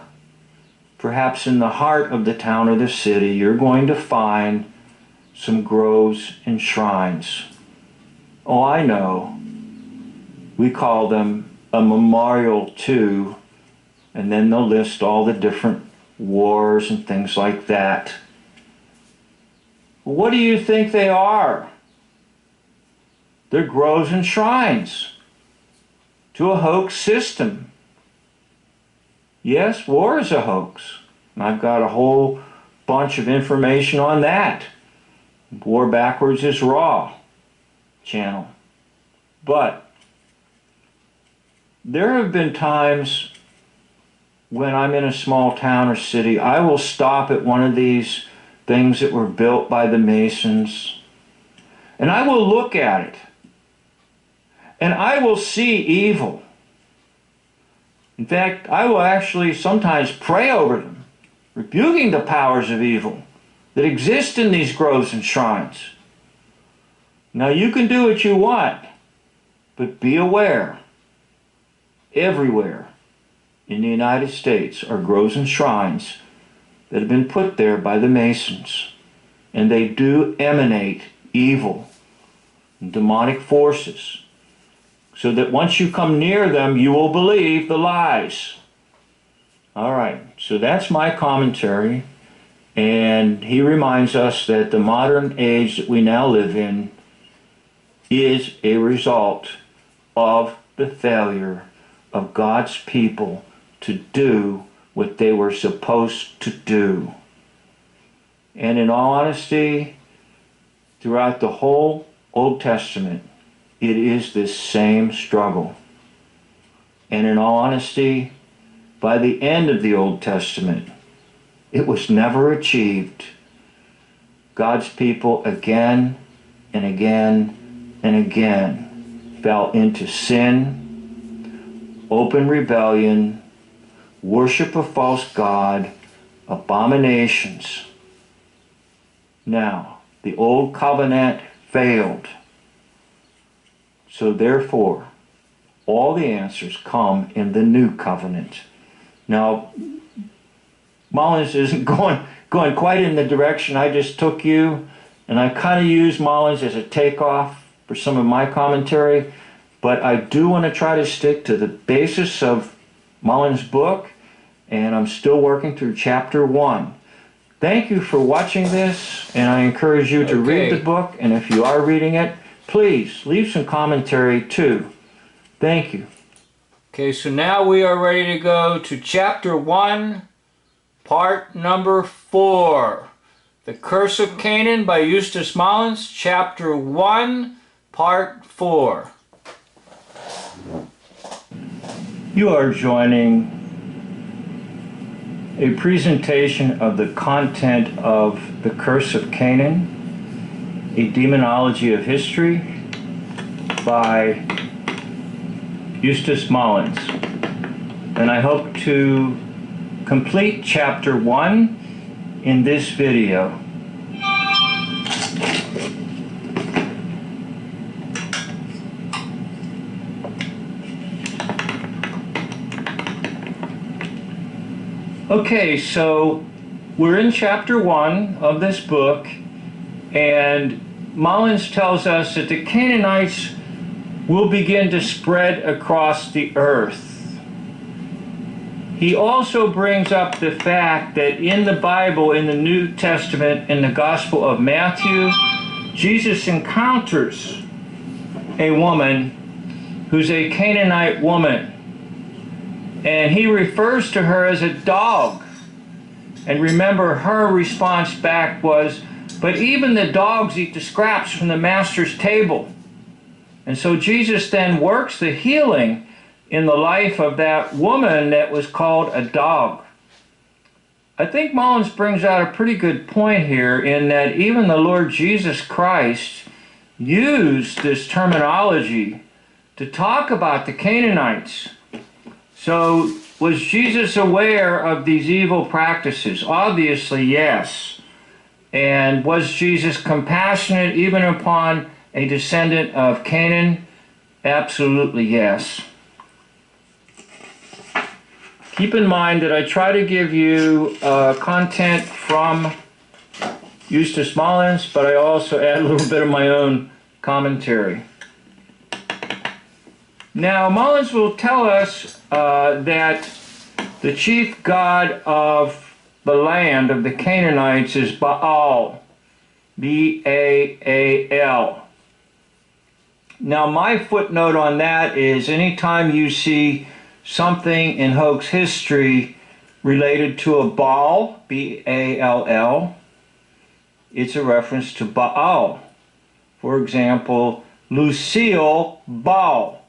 perhaps in the heart of the town or the city, you're going to find some groves and shrines. Oh, I know. We call them a memorial to, and then they'll list all the different wars and things like that. What do you think they are? They're groves and shrines to a hoax system. Yes, war is a hoax. And I've got a whole bunch of information on that. War Backwards is Raw channel. But there have been times when I'm in a small town or city, I will stop at one of these things that were built by the Masons, and I will look at it, and I will see evil. In fact, I will actually sometimes pray over them, rebuking the powers of evil that exist in these groves and shrines. Now you can do what you want, but be aware, everywhere in the United States are groves and shrines that have been put there by the Masons, and they do emanate evil and demonic forces, so that once you come near them, you will believe the lies. All right, so that's my commentary, and he reminds us that the modern age that we now live in is a result of the failure of God's people to do what they were supposed to do. And in all honesty, throughout the whole Old Testament, it is this same struggle. And in all honesty, by the end of the Old Testament, it was never achieved. God's people again and again and again fell into sin, open rebellion, worship of false god, abominations. Now, the old covenant failed. So therefore, all the answers come in the new covenant. Now, Mullins isn't going quite in the direction I just took you, and I kind of use Mullins as a takeoff for some of my commentary, but I do want to try to stick to the basis of Mullins' book, and I'm still working through chapter 1. Thank you for watching this, and I encourage you to read the book, and if you are reading it, please leave some commentary too. Thank you. Okay, so now we are ready to go to chapter 1, part number 4. The Curse of Canaan by Eustace Mullins, chapter 1, part 4. You are joining a presentation of the content of The Curse of Canaan, a demonology of history by Eustace Mullins. And I hope to complete chapter 1 in this video. Okay, so we're in chapter 1 of this book, and Mullins tells us that the Canaanites will begin to spread across the earth. He also brings up the fact that in the Bible, in the New Testament, in the Gospel of Matthew, Jesus encounters a woman who's a Canaanite woman. And he refers to her as a dog. And remember, her response back was, "But even the dogs eat the scraps from the master's table." And so Jesus then works the healing in the life of that woman that was called a dog. I think Mullins brings out a pretty good point here in that even the Lord Jesus Christ used this terminology to talk about the Canaanites. So, was Jesus aware of these evil practices? Obviously, yes. And was Jesus compassionate even upon a descendant of Canaan? Absolutely, yes. Keep in mind that I try to give you content from Eustace Mullins, but I also add a little bit of my own commentary. Now, Mullins will tell us that the chief god of the land of the Canaanites is Baal, B-A-A-L. Now, my footnote on that is anytime you see something in hoax history related to a Baal, B-A-L-L, it's a reference to Baal. For example, Lucille Baal.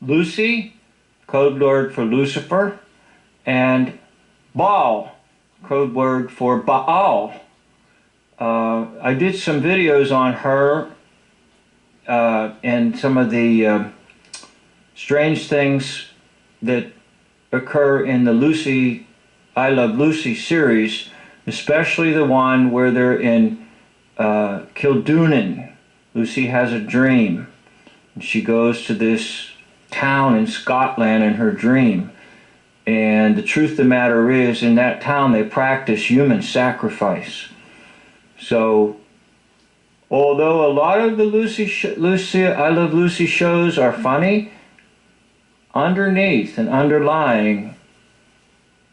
Lucy, code word for Lucifer, and Baal, code word for Baal. I did some videos on her and some of the strange things that occur in the Lucy, I Love Lucy series, especially the one where they're in Kildonan. Lucy has a dream. And she goes to this town in Scotland in her dream. And the truth of the matter is, in that town they practice human sacrifice. So, although a lot of the Lucy, I Love Lucy shows are funny, underneath and underlying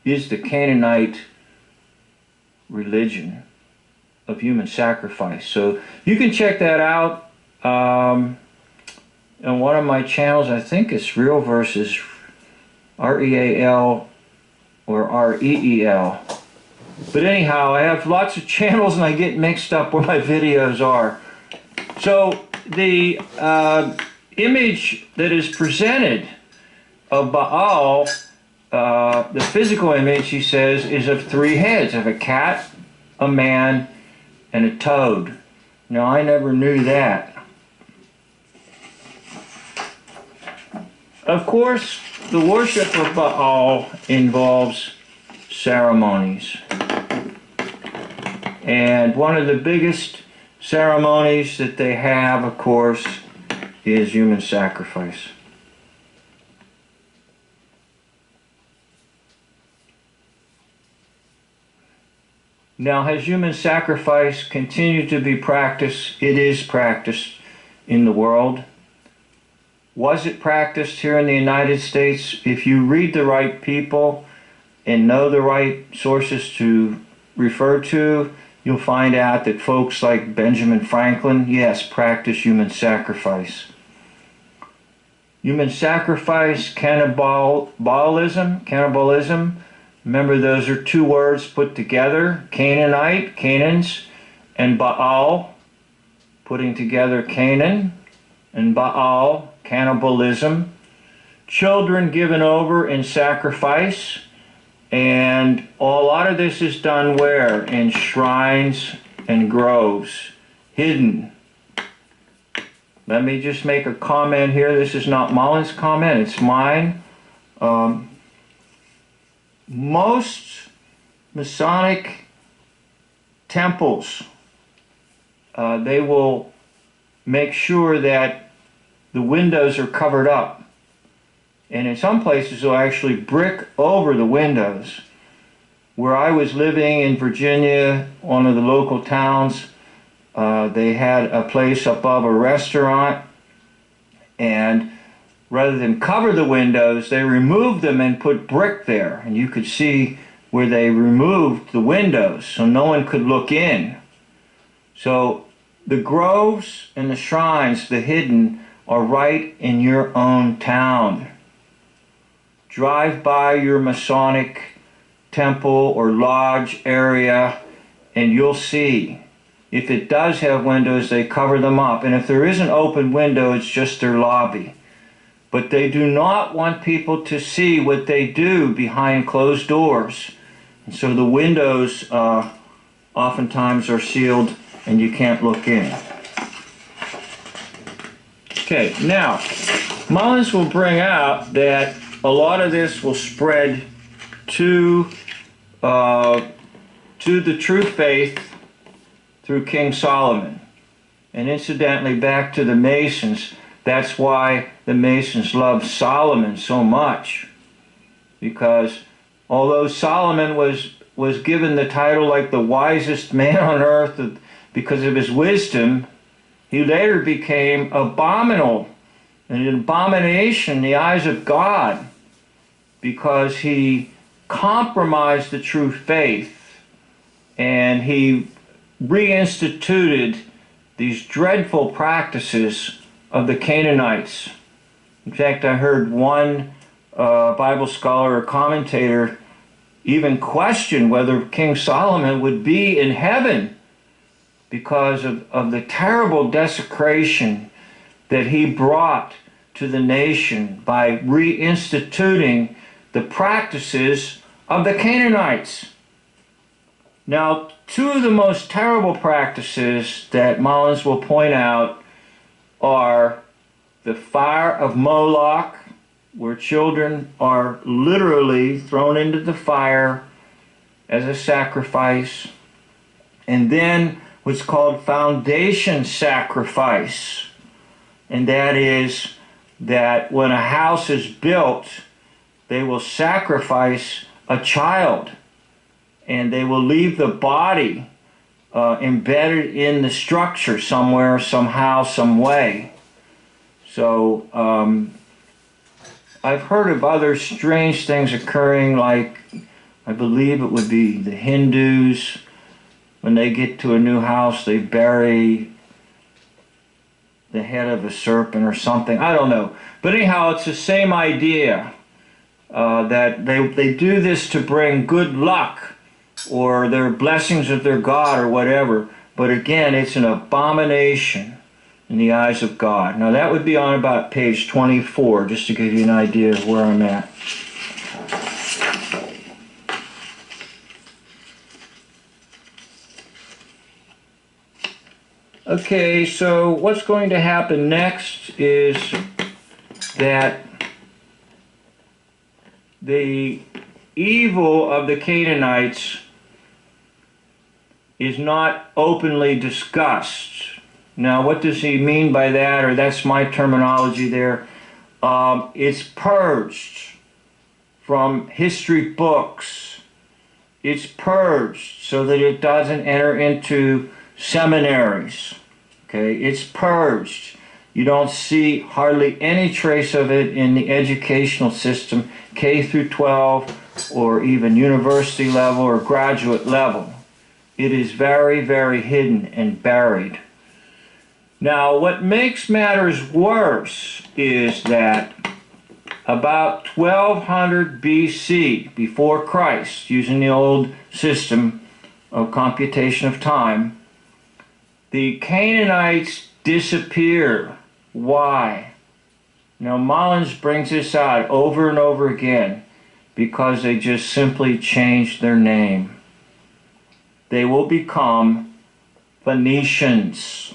is the Canaanite religion of human sacrifice. So you can check that out. on one of my channels. I think it's Real versus R-E-A-L or R-E-E-L. But anyhow, I have lots of channels and I get mixed up where my videos are. So the image that is presented of Baal, the physical image, he says, is of three heads, of a cat, a man, and a toad. Now, I never knew that. Of course, the worship of Baal involves ceremonies. And one of the biggest ceremonies that they have, of course, is human sacrifice. Now, has human sacrifice continued to be practiced? It is practiced in the world. Was it practiced here in the United States? If you read the right people and know the right sources to refer to, you'll find out that folks like Benjamin Franklin, yes, practice human sacrifice. Human sacrifice, cannibalism, remember those are two words put together, Canaanite, Canaans, and Baal, putting together Canaan, and Baal, cannibalism. Children given over in sacrifice, and a lot of this is done where? In shrines and groves, hidden. Let me just make a comment here. This is not Mullins' comment, it's mine. Most Masonic temples, they will make sure that the windows are covered up. And in some places they'll actually brick over the windows. Where I was living in Virginia, one of the local towns, they had a place above a restaurant, and rather than cover the windows, they removed them and put brick there. And you could see where they removed the windows so no one could look in. So the groves and the shrines, the hidden, are right in your own town. Drive by your Masonic temple or lodge area and you'll see. If it does have windows, they cover them up. And if there is an open window, it's just their lobby. But they do not want people to see what they do behind closed doors. And so the windows oftentimes are sealed and you can't look in. Okay, now, Mullins will bring out that a lot of this will spread to the true faith through King Solomon. And incidentally, back to the Masons, that's why the Masons love Solomon so much. Because although Solomon was given the title like the wisest man on earth because of his wisdom, he later became abominable, an abomination in the eyes of God, because he compromised the true faith and he reinstituted these dreadful practices of the Canaanites. In fact, I heard one Bible scholar or commentator even question whether King Solomon would be in heaven because of the terrible desecration that he brought to the nation by reinstituting the practices of the Canaanites. Now, two of the most terrible practices that Mullins will point out are the fire of Moloch, where children are literally thrown into the fire as a sacrifice, and then what's called foundation sacrifice. And that is that when a house is built, they will sacrifice a child and they will leave the body embedded in the structure somewhere, somehow, some way. So I've heard of other strange things occurring, like I believe it would be the Hindus. When they get to a new house, they bury the head of a serpent or something. I don't know. But anyhow, it's the same idea that they do this to bring good luck or their blessings of their God or whatever. But again, it's an abomination in the eyes of God. Now that would be on about page 24, just to give you an idea of where I'm at. Okay, so what's going to happen next is that the evil of the Canaanites is not openly discussed. Now, what does he mean by that? Or that's my terminology there. It's purged from history books. It's purged so that it doesn't enter into seminaries. Okay, it's purged. You don't see hardly any trace of it in the educational system, K through 12, or even university level or graduate level. It is very, very hidden and buried. Now, what makes matters worse is that about 1200 BC, before Christ, using the old system of computation of time, the Canaanites disappear. Why? Now, Mullins brings this out over and over again because they just simply changed their name. They will become Phoenicians.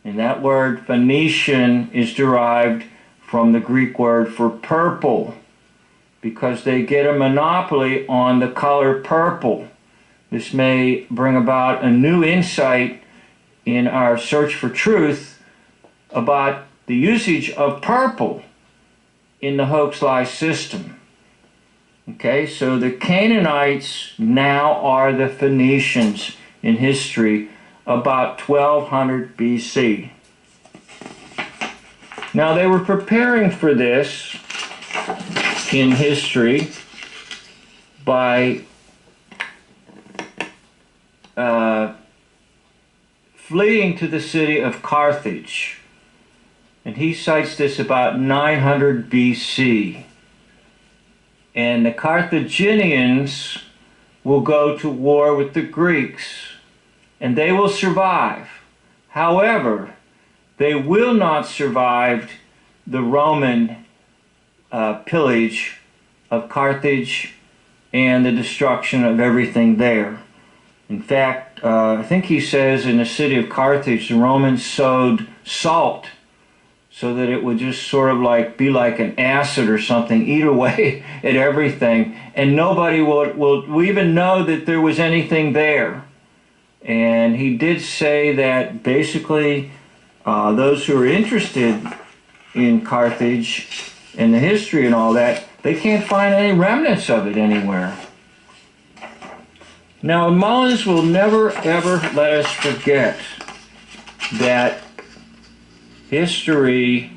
And that word Phoenician is derived from the Greek word for purple, because they get a monopoly on the color purple. This may bring about a new insight in our search for truth about the usage of purple in the hoax-lie system. Okay, so the Canaanites now are the Phoenicians in history about 1200 BC. Now, they were preparing for this in history by fleeing to the city of Carthage. And he cites this about 900 BC. And the Carthaginians will go to war with the Greeks, and they will survive. However, they will not survive the Roman pillage of Carthage and the destruction of everything there. In fact, I think he says in the city of Carthage, the Romans sowed salt so that it would just sort of like be like an acid or something, eat away at everything, and nobody will even know that there was anything there. And he did say that basically those who are interested in Carthage and the history and all that, they can't find any remnants of it anywhere. Now, Mullins will never ever let us forget that history,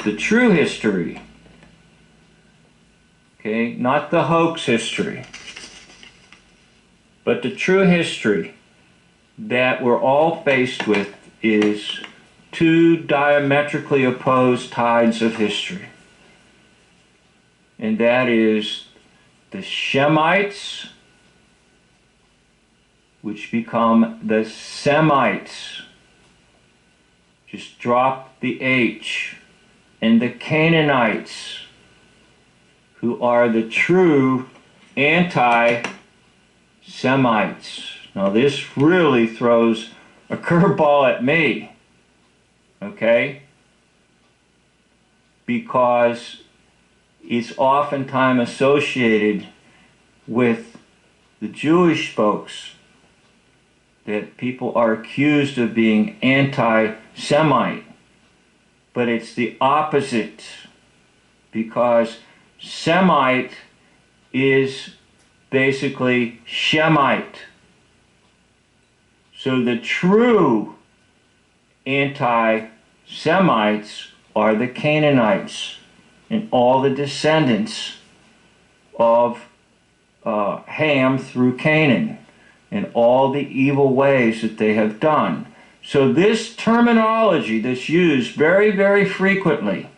the true history, okay, not the hoax history, but the true history that we're all faced with is two diametrically opposed tides of history. And that is the Shemites, which become the Semites. Just drop the H. And the Canaanites, who are the true anti-Semites. Now this really throws a curveball at me, okay? Because it's oftentimes associated with the Jewish folks, that people are accused of being anti-Semite. But it's the opposite, because Semite is basically Shemite. So the true anti-Semites are the Canaanites and all the descendants of Ham through Canaan, and all the evil ways that they have done. So this terminology that's used very, very frequently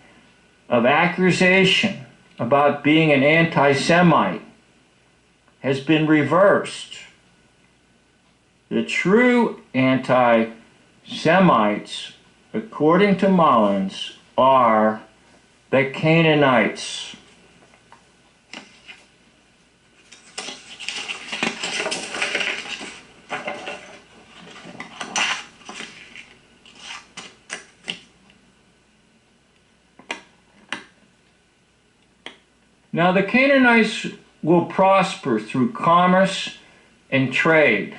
of accusation about being an anti-Semite has been reversed. The true anti-Semites, according to Mullins, are the Canaanites. Now the Canaanites will prosper through commerce and trade.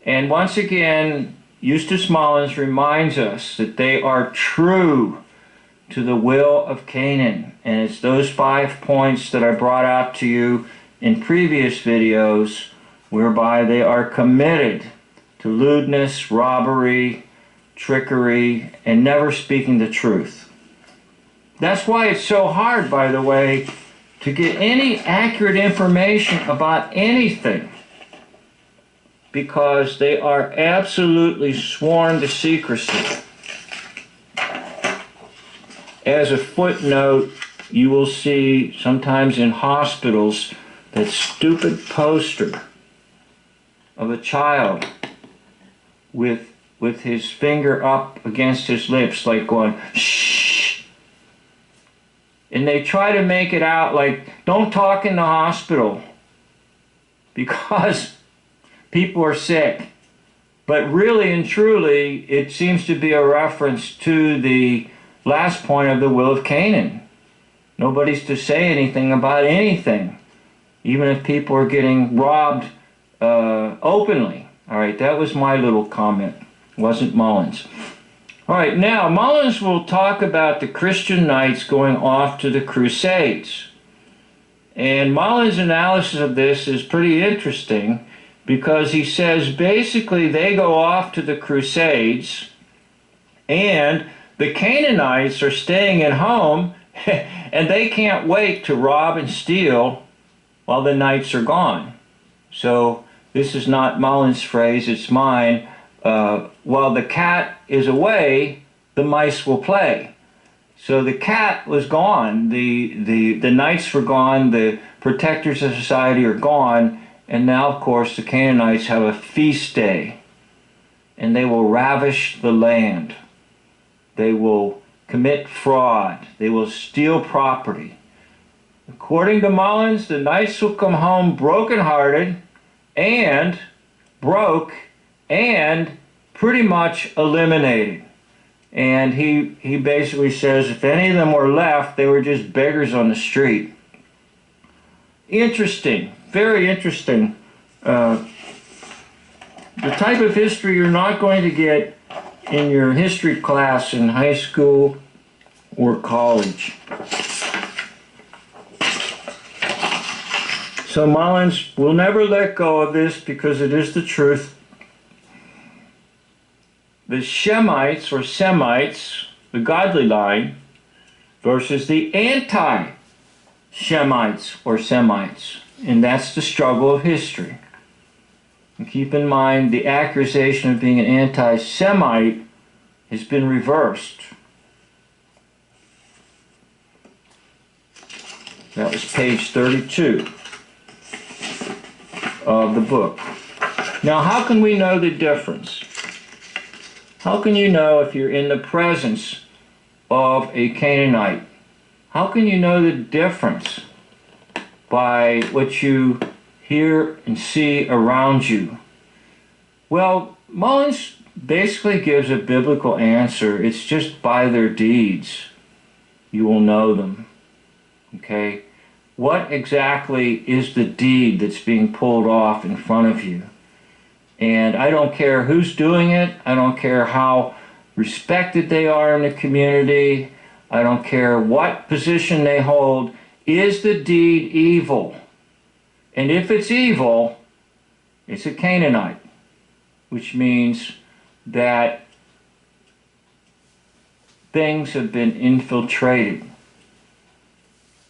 And once again, Eustace Mullins reminds us that they are true to the will of Canaan. And it's those 5 points that I brought out to you in previous videos, whereby they are committed to lewdness, robbery, trickery, and never speaking the truth. That's why it's so hard, by the way, to get any accurate information about anything, because they are absolutely sworn to secrecy. As a footnote, you will see sometimes in hospitals that stupid poster of a child with his finger up against his lips, like going, shh. And they try to make it out like, don't talk in the hospital because people are sick. But really and truly, it seems to be a reference to the last point of the will of Canaan. Nobody's to say anything about anything, even if people are getting robbed openly. All right, that was my little comment. It wasn't Mullins. All right, now Mullins will talk about the Christian knights going off to the Crusades. And Mullins' analysis of this is pretty interesting, because he says basically they go off to the Crusades and the Canaanites are staying at home and they can't wait to rob and steal while the knights are gone. So this is not Mullins' phrase, it's mine. While the cat is away, the mice will play. So the cat was gone, the knights were gone, the protectors of society are gone, and now of course the Canaanites have a feast day, and they will ravish the land. They will commit fraud. They will steal property. According to Mullins, the knights will come home brokenhearted and broke and pretty much eliminated. And he basically says if any of them were left, they were just beggars on the street. Interesting, very interesting. The type of history you're not going to get in your history class in high school or college. So Mullins will never let go of this because it is the truth. The Shemites or Semites, the godly line, versus the anti-Shemites or Semites. And that's the struggle of history. And keep in mind, the accusation of being an anti-Semite has been reversed. That was page 32 of the book. Now, how can we know the difference? How can you know if you're in the presence of a Canaanite? How can you know the difference by what you hear and see around you? Well, Mullins basically gives a biblical answer. It's just by their deeds you will know them. Okay? What exactly is the deed that's being pulled off in front of you? And I don't care who's doing it. I don't care how respected they are in the community. I don't care what position they hold. Is the deed evil? And if it's evil, it's a Canaanite, which means that things have been infiltrated.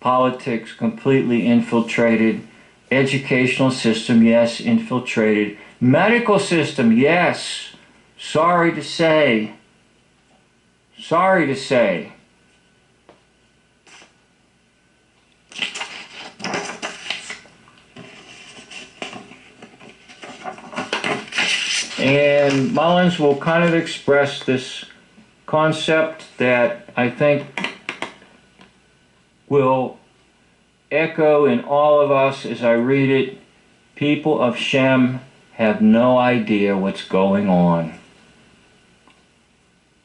Politics completely infiltrated. Educational system, yes, infiltrated. Medical system, yes, sorry to say, and Mullins will kind of express this concept that I think will echo in all of us as I read it. People of Shem have no idea what's going on.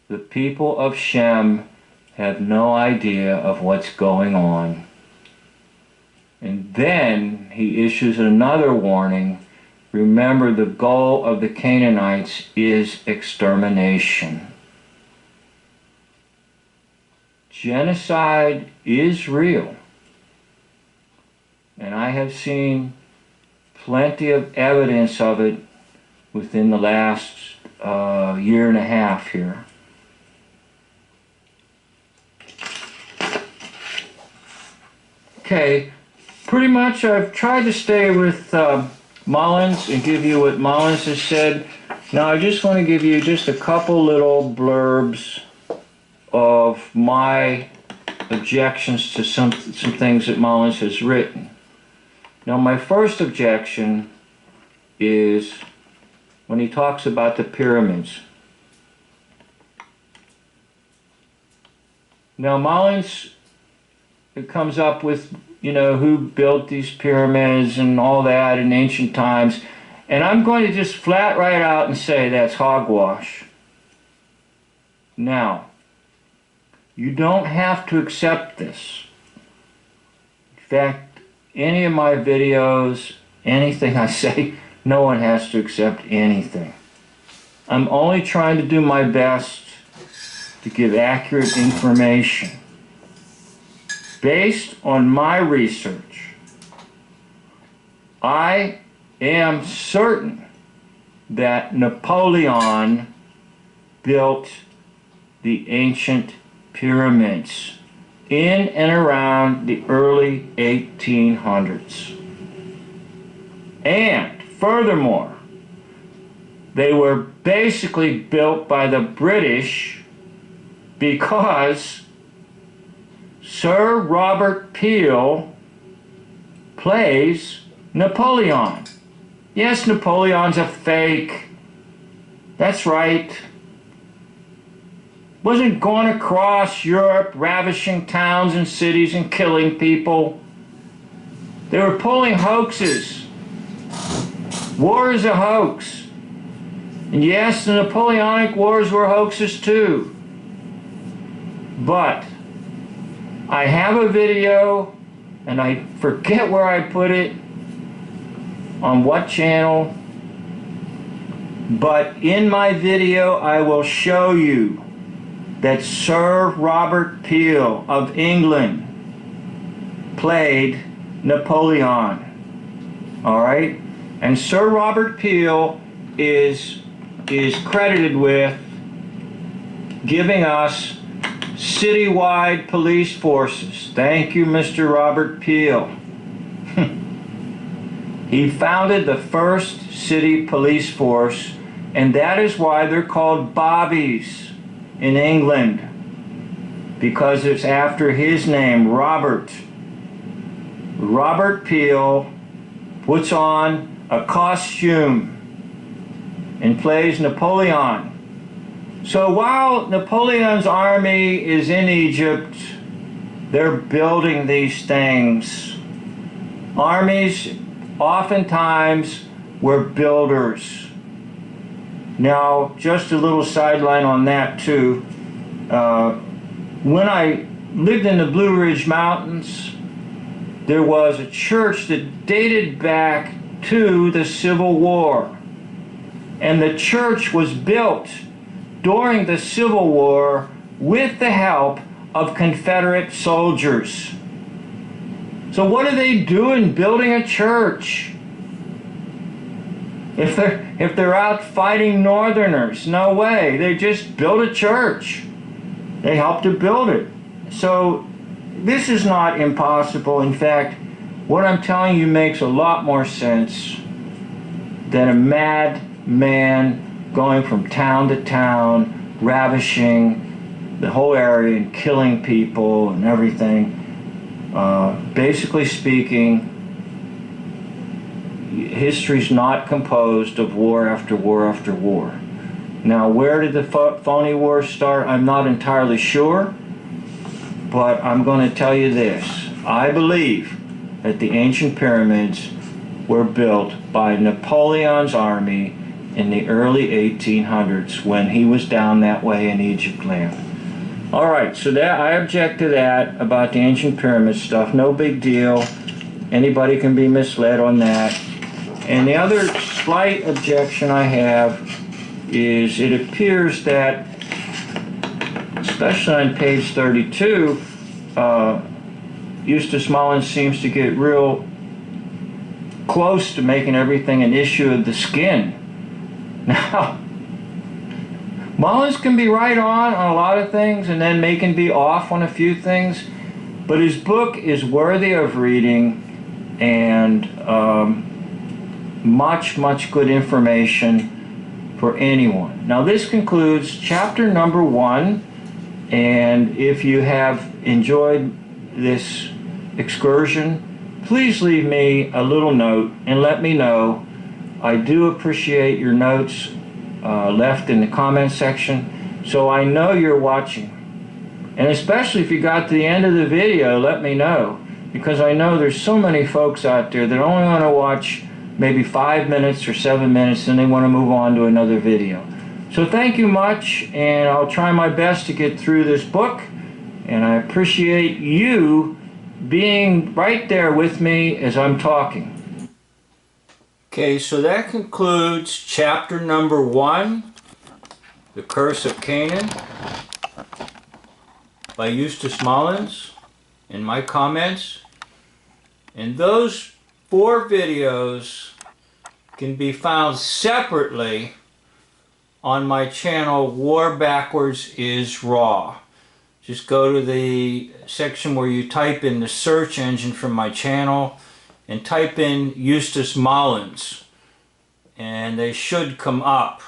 The people of Shem have no idea of what's going on. And then he issues another warning. Remember, the goal of the Canaanites is extermination. Genocide is real. And I have seen plenty of evidence of it within the last year and a half here. Okay, pretty much I've tried to stay with Mullins and give you what Mullins has said. Now I just want to give you just a couple little blurbs of my objections to some things that Mullins has written. Now my first objection is when he talks about the pyramids. Now Mullins comes up with, you know, who built these pyramids and all that in ancient times, and I'm going to just flat right out and say that's hogwash. Now, you don't have to accept this. In fact, any of my videos, anything I say, no one has to accept anything. I'm only trying to do my best to give accurate information. Based on my research, I am certain that Napoleon built the ancient pyramids in and around the early 1800s. And furthermore, they were basically built by the British because Sir Robert Peel plays Napoleon. Yes, Napoleon's a fake. That's right. Wasn't going across Europe ravishing towns and cities and killing people. They were pulling hoaxes. War is a hoax. And yes, the Napoleonic Wars were hoaxes too. But I have a video, and I forget where I put it, on what channel, but in my video I will show you that Sir Robert Peel of England played Napoleon. Alright? And Sir Robert Peel is credited with giving us citywide police forces. Thank you, Mr. Robert Peel. He founded the first city police force, and that is why they're called bobbies in England, because it's after his name, Robert. Robert Peel puts on a costume and plays Napoleon. So while Napoleon's army is in Egypt, they're building these things. Armies oftentimes were builders. Now, just a little sideline on that too. When I lived in the Blue Ridge Mountains, there was a church that dated back to the Civil War. And the church was built during the Civil War with the help of Confederate soldiers. So what are they doing building a church? If they're out fighting Northerners, no way. They just built a church. They helped to build it. So this is not impossible. In fact, what I'm telling you makes a lot more sense than a madman going from town to town, ravishing the whole area and killing people and everything. Basically speaking, history's not composed of war after war after war. Now, where did the phony wars start? I'm not entirely sure, but I'm going to tell you this. I believe that the ancient pyramids were built by Napoleon's army in the early 1800s when he was down that way in Egypt land. Alright, so that I object to that about the ancient pyramid stuff. No big deal. Anybody can be misled on that. And the other slight objection I have is it appears that, especially on page 32, Eustace Mullins seems to get real close to making everything an issue of the skin. Now, Mullins can be right on a lot of things and then can be off on a few things, but his book is worthy of reading and much good information for anyone. Now this concludes chapter number 1, and if you have enjoyed this excursion, please leave me a little note and let me know. I do appreciate your notes left in the comment section, so I know you're watching. And especially if you got to the end of the video, let me know, because I know there's so many folks out there that only want to watch maybe 5 minutes or 7 minutes and they want to move on to another video. So thank you much, and I'll try my best to get through this book, and I appreciate you being right there with me as I'm talking. Okay, so that concludes chapter number 1, The Curse of Canaan, by Eustace Mullins, in my comments. And those 4 videos can be found separately on my channel, War Backwards is Raw. Just go to the section where you type in the search engine from my channel and type in Eustace Mullins, and they should come up.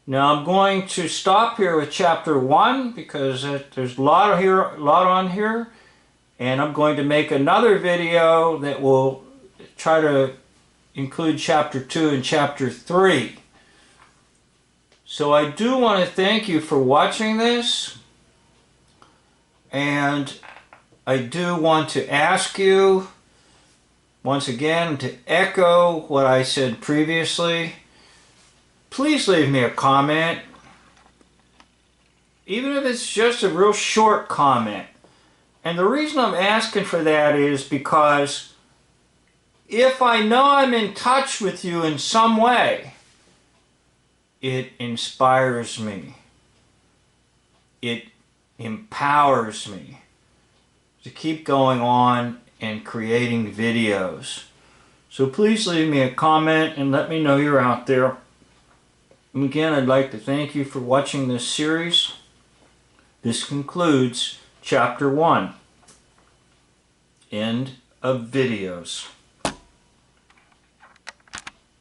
Now I'm going to stop here with chapter 1 because there's a lot on here, and I'm going to make another video that will try to include chapter 2 and chapter 3. So I do want to thank you for watching this, and I do want to ask you once again to echo what I said previously. Please leave me a comment, even if it's just a real short comment. And the reason I'm asking for that is because if I know I'm in touch with you in some way, it inspires me. It empowers me to keep going on and creating videos. So please leave me a comment and let me know you're out there. And again, I'd like to thank you for watching this series. This concludes chapter 1. End of videos.